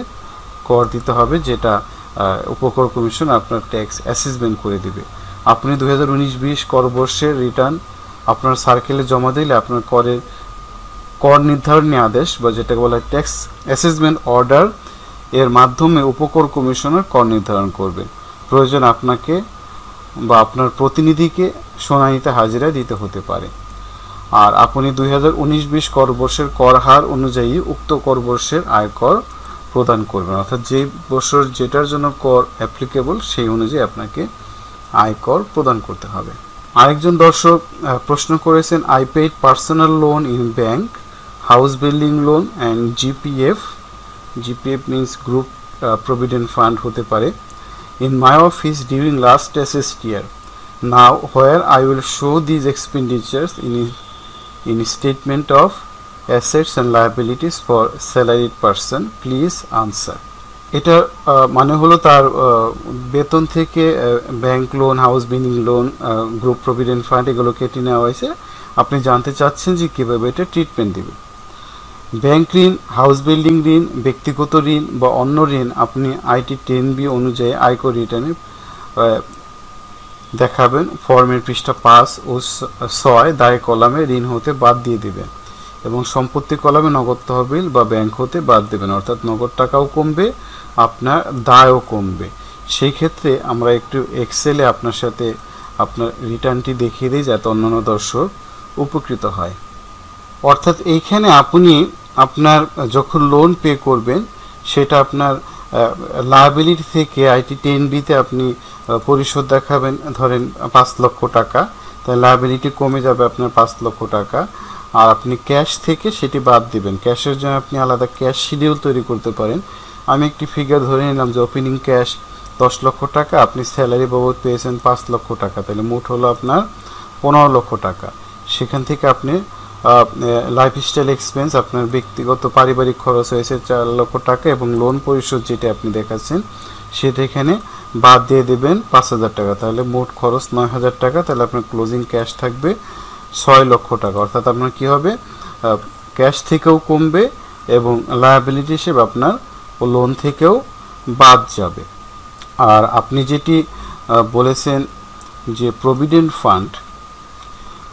কর দিতে হবে, যেটা উপকর কমিশন আপনার ট্যাক্স অ্যাসেসমেন্ট করে দিবে। আপনি 2019-20 করবর্ষের রিটার্ন আপনার সার্কেলে জমা দিলে আপনার কর নির্ধারণী আদেশ বা যেটাকে বলা হয় ট্যাক্স অ্যাসেসমেন্ট অর্ডার এর মাধ্যমে উপকর কমিশনার কর নির্ধারণ করবেন। প্রয়োজন আপনাকে বা আপনার প্রতিনিধিকে শুনানিতে হাজিরা দিতে হতে পারে। আর আপনি 2019-20 করবর্ষের কর হার অনুযায়ী উক্ত করবর্ষের আয়কর প্রদান করবেন, অর্থাৎ যে বছর যেটার জন্য কর অ্যাপ্লিকেবল সেই অনুযায়ী আপনাকে আয়কর প্রদান করতে হবে। আরেকজন দর্শক প্রশ্ন করেছেন, I paid personal loan in bank, house building loan and GPF means group provident fund হতে পারে, in my office during last assessed year. Now where I will show these expenditures in statement of assets and liabilities for salaried person, please answer. এটা মানে হলো তার বেতন থেকে bank loan, house building loan, group provident fund এগুলো কেটে নেওয়া হয়েছে। আপনি জানতে চাচ্ছেন যে কীভাবে এটা ট্রিটমেন্ট দিবে। ব্যাংক ঋণ, হাউস বিল্ডিং ঋণ, ব্যক্তিগত ঋণ বা অন্য ঋণ আপনি আইটি 10B অনুযায়ী আয়কর রিটার্নে দেখাবেন। ফর্মের পৃষ্ঠা 5 ও 6 দায় কলামে ঋণ হতে বাদ দিয়ে দেবেন এবং সম্পত্তি কলামে নগদ তহবিল বা ব্যাংক হতে বাদ দেবেন, অর্থাৎ নগদ টাকাও কমবে, আপনার দায়ও কমবে। সেই ক্ষেত্রে আমরা একটু এক্সেলে আপনার সাথে আপনার রিটার্নটি দেখিয়ে দিই যাতে অন্যান্য দর্শক উপকৃত হয়। অর্থাৎ এইখানে আপনি আপনার যখন লোন পে করবেন সেটা আপনার লায়াবিলিটি থেকে আইটি 10B-তে আপনি পরিশোধ দেখাবেন, ধরেন 5 লক্ষ টাকা, তাই লায়াবিলিটি কমে যাবে আপনার 5 লক্ষ টাকা। আর আপনি ক্যাশ থেকে সেটি বাদ দিবেন। ক্যাশের জন্য আপনি আলাদা ক্যাশ শিডিউল তৈরি করতে পারেন। আমি একটি ফিগার ধরে নিলাম যে ওপেনিং ক্যাশ 10 লক্ষ টাকা, আপনি স্যালারি বাবদ পেয়েছেন 5 লক্ষ টাকা, তাহলে মোট হলো আপনার 15 লক্ষ টাকা। সেখান থেকে আপনি লাইফস্টাইল এক্সপেন্স, আপনার ব্যক্তিগত পারিবারিক খরচ হয়েছে 4 লক্ষ টাকা এবং লোন পরিশোধ যেটা আপনি দেখাচ্ছেন সেটা এখানে বাদ দিয়ে দেবেন 5,000 টাকা, তাহলে মোট খরচ 9,000 টাকা। তাহলে আপনার ক্লোজিং ক্যাশ থাকবে 6 লক্ষ টাকা। অর্থাৎ আপনার কি হবে, ক্যাশ থেকেও কমবে এবং লায়াবিলিটি হিসেবে আপনার লোন থেকেও বাদ যাবে। আর আপনি যেটি বলেছেন যে প্রভিডেন্ট ফান্ড,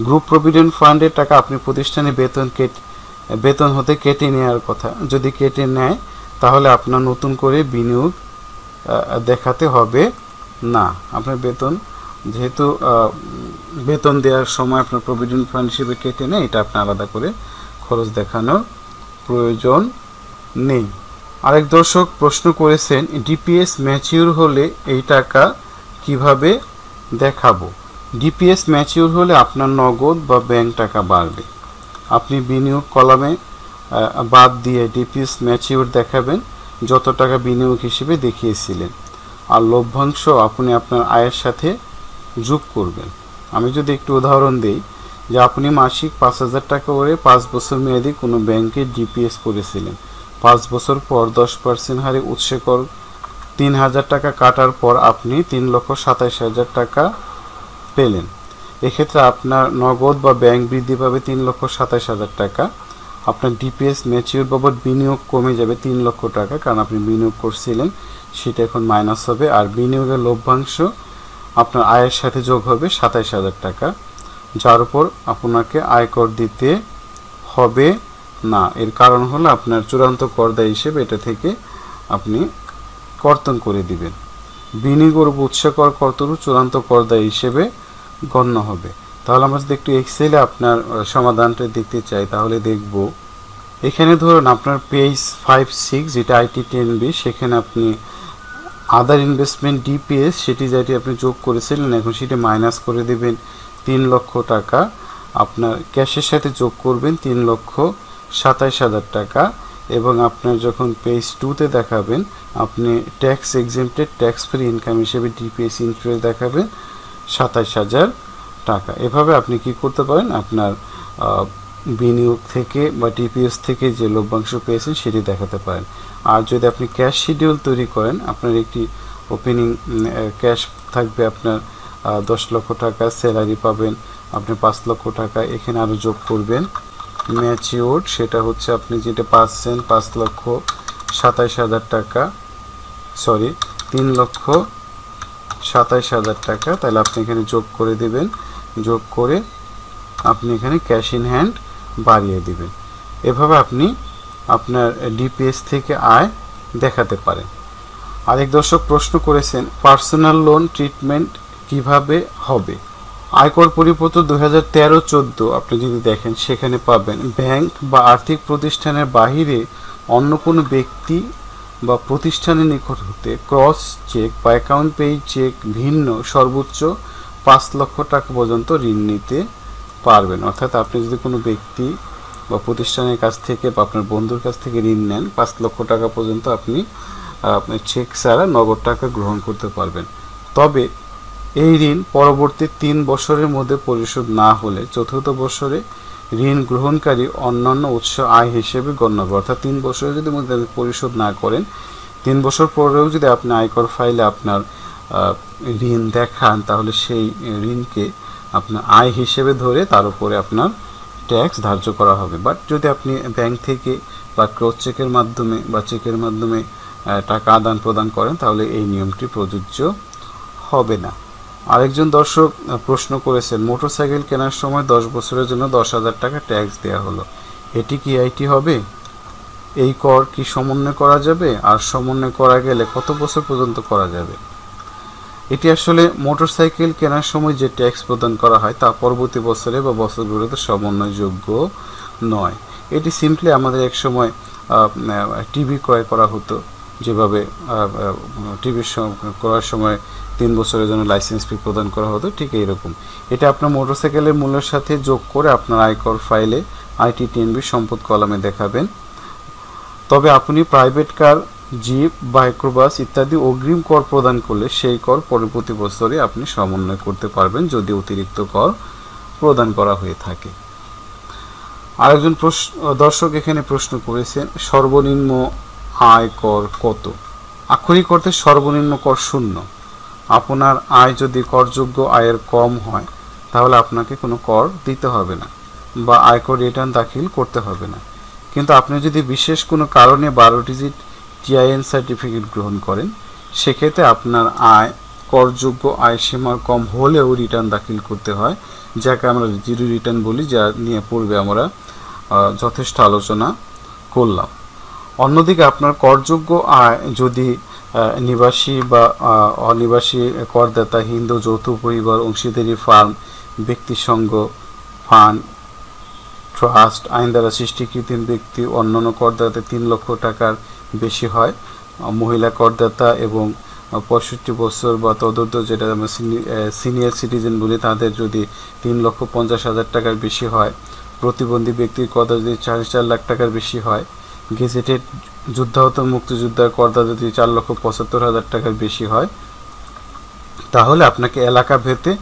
গ্রুপ প্রভিডেন্ট ফান্ডের টাকা আপনি প্রতিষ্ঠানে বেতন হতে কেটে নেওয়ার কথা, যদি কেটে নেয় তাহলে আপনার নতুন করে বিনিয়োগ দেখাতে হবে না। আপনার বেতন যেহেতু বেতন দেওয়ার সময় আপনার প্রভিডেন্ট ফান্ড হিসেবে কেটে নেয়, এটা আপনার আলাদা করে খরচ দেখানোর প্রয়োজন নেই। আরেক দর্শক প্রশ্ন করেছেন, ডিপিএস ম্যাচিউর হলে এই টাকা কিভাবে দেখাবো? ডিপিএস ম্যাচিউর হলে আপনার নগদ বা ব্যাংক টাকা বাড়বে। আপনি বিনিয়োগ কলামে বাদ দিয়ে ডিপিএস ম্যাচিউর দেখাবেন যত টাকা বিনিয়োগ হিসেবে দেখিয়েছিলেন, আর লভ্যাংশ আপনি আপনার আয়ের সাথে যোগ করবেন। আমি যদি একটু উদাহরণ দিই যে আপনি মাসিক 5,000 টাকা করে 5 বছর মেয়াদি কোনো ব্যাংকে ডিপিএস করেছিলেন, 5 বছর পর 10% হারে উৎসে কর 3,000 টাকা কাটার পর আপনি 3,27,000 টাকা পেলেন। এক্ষেত্রে আপনার নগদ বা ব্যাংক বৃদ্ধি পাবে 3,27,000 টাকা। আপনার ডিপিএস ম্যাচিউর বাবদ বিনিয়োগ কমে যাবে 3 লক্ষ টাকা, কারণ আপনি বিনিয়োগ করছিলেন সেটা এখন মাইনাস হবে। আর বিনিয়োগের লভ্যাংশ আপনার আয়ের সাথে যোগ হবে 27,000 টাকা, যার উপর আপনাকে আয়কর দিতে হবে না। এর কারণ হলো আপনার চূড়ান্ত করদায় হিসেবে এটা থেকে আপনি কর্তন করে দিবেন। বিনিয়োগের উপর উৎস কর কর্তন চূড়ান্ত করদায় হিসেবে গণ্য হবে। তাহলে আমরা যদি একটু এক্সেলে আপনার সমাধানটা দেখতে চাই তাহলে দেখব, এখানে ধরুন আপনার পেজ 5-6 যেটা আইটি 10B, সেখানে আপনি আদার ইনভেস্টমেন্ট ডিপিএস সেটি যেটি আপনি যোগ করেছিলেন এখন সেটি মাইনাস করে দেবেন 3 লক্ষ টাকা। আপনার ক্যাশের সাথে যোগ করবেন 3,27,000 টাকা এবং আপনার যখন পেজ 2-তে দেখাবেন আপনি tax exempted tax free income হিসেবে ডিপিএস ইন্টারেস্ট দেখাবেন 27,000 টাকা। এভাবে আপনি কি করতে পারেন, আপনার বিনিয়োগ থেকে বা টিপিএস থেকে যে লভ্যাংশ পেয়েছেন সেটি দেখাতে পারেন। আর যদি আপনি ক্যাশ শিডিউল তৈরি করেন, আপনার একটি ওপেনিং ক্যাশ থাকবে, আপনার 10 লক্ষ টাকা স্যালারি পাবেন, আপনি 5 লক্ষ টাকা এখানে আরও যোগ করবেন। ম্যাচিওর সেটা হচ্ছে আপনি যেটা পাচ্ছেন 5,27,000 টাকা, সরি 3,27,000 টাকা, তাহলে আপনি এখানে যোগ করে দিবেন। যোগ করে আপনি এখানে ক্যাশ ইন হ্যান্ড বাড়িয়ে দিবেন। এভাবে আপনি আপনার ডিপিএস থেকে আয় দেখাতে পারেন। আরেক দর্শক প্রশ্ন করেছেন পার্সোনাল লোন ট্রিটমেন্ট কিভাবে হবে। আয়কর পরিপত্র 2013-14 আপনি যদি দেখেন সেখানে পাবেন ব্যাংক বা আর্থিক প্রতিষ্ঠানের বাহিরে অন্য কোনো ব্যক্তি বা প্রতিষ্ঠানের নিকট হতে ক্রস চেক বা অ্যাকাউন্ট পেইড চেক ভিন্ন সর্বোচ্চ 5 লক্ষ টাকা পর্যন্ত ঋণ নিতে পারবেন। অর্থাৎ আপনি যদি কোনো ব্যক্তি বা প্রতিষ্ঠানের কাছ থেকে বা আপনার বন্ধুর কাছ থেকে ঋণ নেন 5 লক্ষ টাকা পর্যন্ত আপনি আপনার চেক ছাড়া নগদ টাকা গ্রহণ করতে পারবেন। তবে এই ঋণ পরবর্তী 3 বছরের মধ্যে পরিশোধ না হলে চতুর্থ বছরে ঋণ গ্রহণকারী অন্যান্য উৎস আয় হিসেবে গণ্য হবে। অর্থাৎ 3 বছরের যদি মধ্যে পরিশোধ না করেন, 3 বছর পরেও যদি আপনি আয়কর ফাইলে আপনার ঋণ দেখান, তাহলে সেই ঋণকে আপনার আয় হিসেবে ধরে তার উপরে আপনার ট্যাক্স ধার্য করা হবে। বাট যদি আপনি ব্যাংক থেকে বা ক্রস চেকের মাধ্যমে বা চেকের মাধ্যমে টাকা আদান প্রদান করেন, তাহলে এই নিয়মটি প্রযোজ্য হবে না। আরেকজন দর্শক প্রশ্ন করেছেন মোটরসাইকেল কেনার সময় 10 বছরের জন্য 10,000 টাকা ট্যাক্স দেওয়া হলো, এটি কি আইটি হবে? এই কর কি সমন্বয় করা যাবে? আর সমন্বয় করা গেলে কত বছর পর্যন্ত করা যাবে? এটি আসলে মোটরসাইকেল কেনার সময় যে ট্যাক্স প্রদান করা হয় তা পরবর্তী বছরে বা বছরগুলোতে সমন্বয়যোগ্য নয়। এটি সিম্পলি আমাদের এক সময় টিভি ক্রয় করা হতো, যেভাবে টিভি করার সময় 3 বছরের জন্য লাইসেন্স ফি প্রদান করা হতো, ঠিক এইরকম এটা আপনার মোটরসাইকেলের মূল্যের সাথে যোগ করে আপনার আয়কর ফাইলে আইটিটিএনবি সম্পদ কলামে দেখাবেন। তবে আপনি প্রাইভেট কার, জিপ, মাইক্রোবাস ইত্যাদি অগ্রিম কর প্রদান করলে সেই কর পরবর্তী বছরে আপনি সমন্বয় করতে পারবেন যদি অতিরিক্ত কর প্রদান করা হয়ে থাকে। আরেকজন দর্শক এখানে প্রশ্ন করেছেন সর্বনিম্ন আয় কর কত? আক্ষরিক অর্থে সর্বনিম্ন কর 0। আপনার আয় যদি করযোগ্য আয়ের কম হয় তাহলে আপনাকে কোনো কর দিতে হবে না বা আয়কর রিটার্ন দাখিল করতে হবে না। কিন্তু আপনি যদি বিশেষ কোনো কারণে 12 ডিজিট টিআইএন সার্টিফিকেট গ্রহণ করেন, সেক্ষেত্রে আপনার আয় করযোগ্য আয় সীমার কম হলেও রিটার্ন দাখিল করতে হয়, যাকে আমরা জিরো রিটার্ন বলি, যা নিয়ে পূর্বে আমরা যথেষ্ট আলোচনা করলাম। অন্যদিকে আপনার করযোগ্য আয় যদি নিবাসী বা অনিবাসী করদাতা, হিন্দু, যৌথ পরিবার, অংশীদারি ফার্ম, ব্যক্তিসংঘ, ফান্ড, ট্রাস্ট, আইন দ্বারা সৃষ্টিকৃত ব্যক্তি, অন্যান্য করদাতা 3 লক্ষ টাকার বেশি হয়, মহিলা করদাতা এবং 65 বছর বা তদূর্ধ্ব, যেটা আমরা সিনিয়র সিটিজেন বলি, তাদের যদি 3,50,000 টাকার বেশি হয়, প্রতিবন্ধী ব্যক্তির করদাতা যদি 4 লাখ টাকার বেশি হয়, গেজেটেড যুদ্ধাহত মুক্তিযোদ্ধার করদাতা যদি 4,75,000 টাকার বেশি হয়, তাহলে আপনাকে এলাকা ভেদে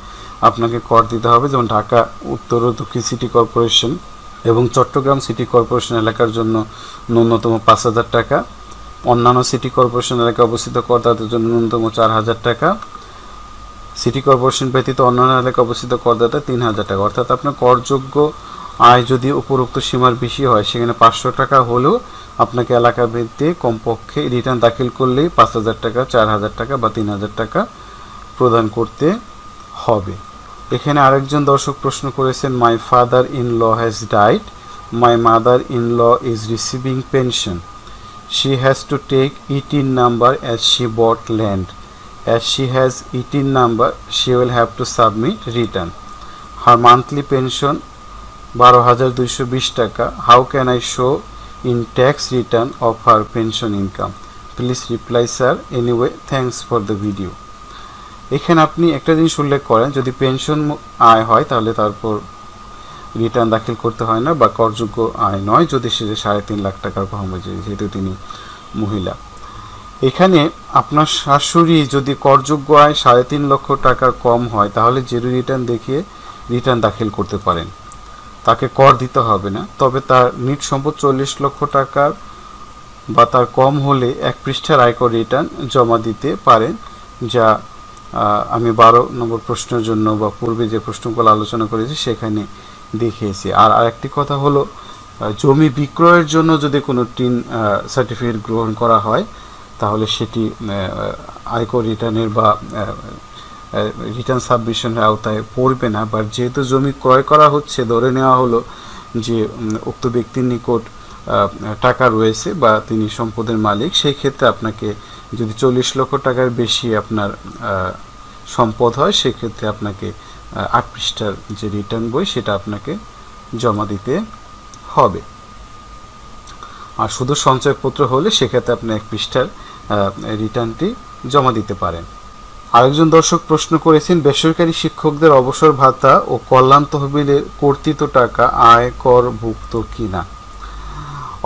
আপনাকে কর দিতে হবে। যেমন ঢাকা উত্তর ও দক্ষিণ সিটি কর্পোরেশন এবং চট্টগ্রাম সিটি কর্পোরেশন এলাকার জন্য ন্যূনতম 5,000 টাকা, অন্যান্য সিটি কর্পোরেশন এলাকায় অবস্থিত করদাতাদের জন্য ন্যূনতম 4,000 টাকা, সিটি কর্পোরেশন ব্যতীত অন্যান্য এলাকায় অবস্থিত করদাতা 3,000 টাকা। অর্থাৎ আপনার করযোগ্য আয় যদি উপরোক্ত সীমার বেশি হয়, সেখানে 500 টাকা হলেও আপনাকে এলাকা ভেদে কমপক্ষে রিটার্ন দাখিল করলেই 5,000 টাকা, 4,000 টাকা বা 3,000 টাকা প্রদান করতে হবে। এখানে আরেকজন দর্শক প্রশ্ন করেছেন my father in law has died, my mother in law is receiving pension, she has to take ETIN number as she bought land, as she has ETIN number she will have to submit return, her monthly pension 12,220 টাকা, how can I show in tax return of her pension income, please reply sir, anyway thanks for the video। এখানে আপনি একটা জিনিস উল্লেখ করেন, যদি pension আয় হয় তাহলে তারপর রিটার্ন দাখিল করতে হয় না বা করযোগ্য আয় নয় যদি সে 3.5 লাখ টাকার কম হয়, যেহেতু তিনি মহিলা। এখানে আপনার শাশুড়ি যদি করযোগ্য আয় 3.5 লক্ষ টাকার কম হয় তাহলে জিরো রিটার্ন দেখিয়ে রিটার্ন দাখিল করতে পারেন, তাকে কর দিতে হবে না। তবে তার নিট সম্পদ 40 লক্ষ টাকার বা তার কম হলে 1 পৃষ্ঠার আয়কর রিটার্ন জমা দিতে পারেন, যা আমি 12 নম্বর প্রশ্নের জন্য বা পূর্বে যে প্রশ্নগুলো আলোচনা করেছি সেখানে দেখিয়েছি। আর আরেকটি কথা হলো, জমি বিক্রয়ের জন্য যদি কোনো টিন সার্টিফিকেট গ্রহণ করা হয় তাহলে সেটি আয়কর রিটার্নের বা রিটার্ন সাবমিশনের আওতায় পড়বে না। বাট যেহেতু জমি ক্রয় করা হচ্ছে, ধরে নেওয়া হলো যে উক্ত ব্যক্তির নিকট টাকা রয়েছে বা তিনি সম্পদের মালিক, সেই ক্ষেত্রে আপনাকে যদি 40 লক্ষ টাকার বেশি আপনার সম্পদ হয় সেক্ষেত্রে আপনাকে 8 পৃষ্ঠার যে রিটার্ন বই সেটা আপনাকে জমা দিতে হবে। আর শুধু সঞ্চয়পত্র হলে সেক্ষেত্রে আপনি 1 পৃষ্ঠার রিটার্নটি জমা দিতে পারেন। আরেকজন দর্শক প্রশ্ন করেছেন, বেসরকারি শিক্ষকদের অবসর ভাতা ও কল্যাণ তহবিলের কর্তৃত টাকা আয়করভুক্ত কিনা।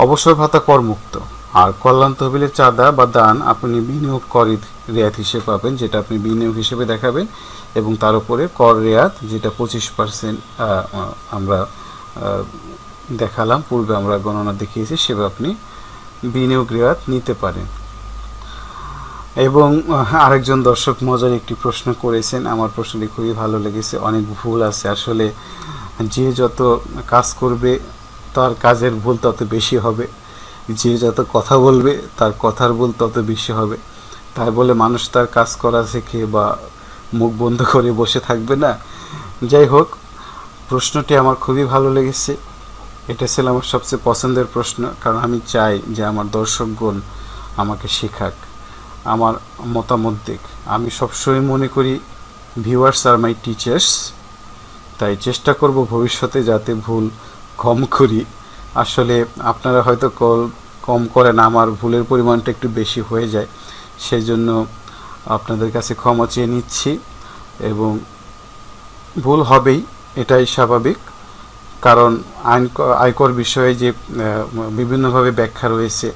অবসর ভাতা করমুক্ত, আর কল্যাণ তহবিলের চাঁদা বা দান আপনি বিনিয়োগ কর রেয়াত হিসেবে পাবেন, যেটা আপনি বিনিয়োগ হিসেবে দেখাবেন, এবং তার উপরে কর রেয়াত যেটা 25% আমরা দেখালাম, পূর্বে আমরা গণনা দেখিয়েছি, সেভাবে আপনি বিনিয়োগ রেয়াত নিতে পারেন। এবং আরেকজন দর্শক মজার একটি প্রশ্ন করেছেন, আমার প্রশ্নটি খুবই ভালো লেগেছে। অনেক ভুল আছে, আসলে যে যত কাজ করবে তার কাজের ভুল তত বেশি হবে, যে যত কথা বলবে তার কথার ভুল তত বেশি হবে। তাই বলে মানুষ তার কাজ করা শিখে বা মুখ বন্ধ করে বসে থাকবে না। যাই হোক, প্রশ্নটি আমার খুবই ভালো লেগেছে, এটা ছিল আমার সবচেয়ে পছন্দের প্রশ্ন, কারণ আমি চাই যে আমার দর্শকগণ আমাকে শেখাক, আমার মতামত দিক। আমি সবসময় মনে করি ভিউয়ার্স আর মাই টিচার্স, তাই চেষ্টা করব ভবিষ্যতে যাতে ভুল কম করি। আসলে আপনারা হয়তো কম করেন, আমার ভুলের পরিমাণটা একটু বেশি হয়ে যায়, সেই জন্য আপনাদের কাছে ক্ষমা চেয়ে নিচ্ছি। এবং ভুল হবেই, এটাই স্বাভাবিক, কারণ আয়কর বিষয়ে যে বিভিন্নভাবে ব্যাখ্যা রয়েছে,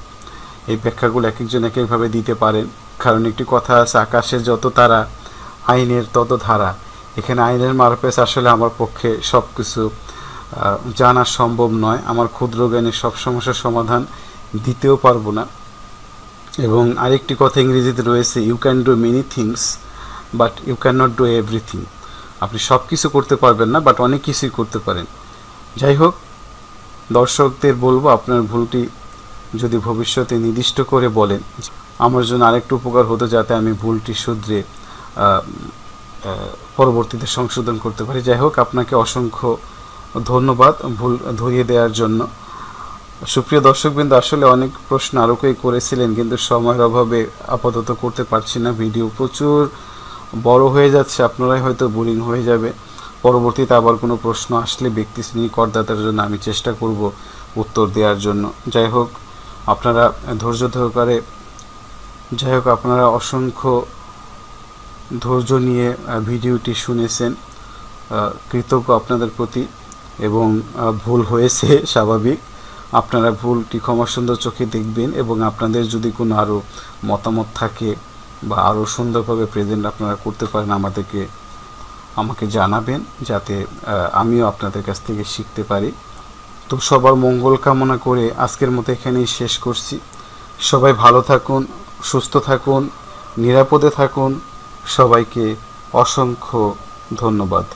এই ব্যাখ্যাগুলো এক একজন এক একভাবে দিতে পারেন। কারণ একটি কথা আছে, আকাশে যত তারা আইনের তত ধারা। এখানে আইনের মারপেস আসলে আমার পক্ষে সব কিছু জানা সম্ভব নয়, আমার ক্ষুদ্র জ্ঞানে সব সমস্যার সমাধান দিতেও পারবো না। এবং আরেকটি কথা ইংরেজিতে রয়েছে, you can do many things but you can not do everything. আপনি সব কিছু করতে পারবেন না, বাট অনেক কিছুই করতে পারেন। যাই হোক, দর্শকদের বলবো আপনার ভুলটি যদি ভবিষ্যতে নির্দিষ্ট করে বলেন, আমার জন্য আরেকটু উপকার হতো, যাতে আমি ভুলটি শুধরে পরবর্তীতে সংশোধন করতে পারি। যাই হোক, আপনাকে অসংখ্য ধন্যবাদ ভুল ধরিয়ে দেওয়ার জন্য। সুপ্রিয় দর্শকবৃন্দ, আসলে অনেক প্রশ্ন আরও করেছিলেন, কিন্তু সময়ের অভাবে আপাতত করতে পারছি না। ভিডিও প্রচুর বড় হয়ে যাচ্ছে, আপনারাই হয়তো বোরিং হয়ে যাবে। পরবর্তীতে আবার কোনো প্রশ্ন আসলে ব্যক্তি শ্রেণী করদাতার জন্য আমি চেষ্টা করব উত্তর দেওয়ার জন্য। যাই হোক, আপনারা ধৈর্য সহকারে, আপনারা অসংখ্য ধৈর্য নিয়ে ভিডিওটি শুনেছেন, কৃতজ্ঞ আপনাদের প্রতি। এবং ভুল হয়েছে, স্বাভাবিক, আপনারা ভুলটি ক্ষমা সুন্দর চোখে দেখবেন। এবং আপনাদের যদি কোনো আরও মতামত থাকে বা আরও সুন্দরভাবে প্রেজেন্ট আপনারা করতে পারেন, আমাকে জানাবেন, যাতে আমিও আপনাদের কাছ থেকে শিখতে পারি। তো সবার মঙ্গল কামনা করে আজকের মতো এখানেই শেষ করছি। সবাই ভালো থাকুন, সুস্থ থাকুন, নিরাপদে থাকুন। সবাইকে অসংখ্য ধন্যবাদ।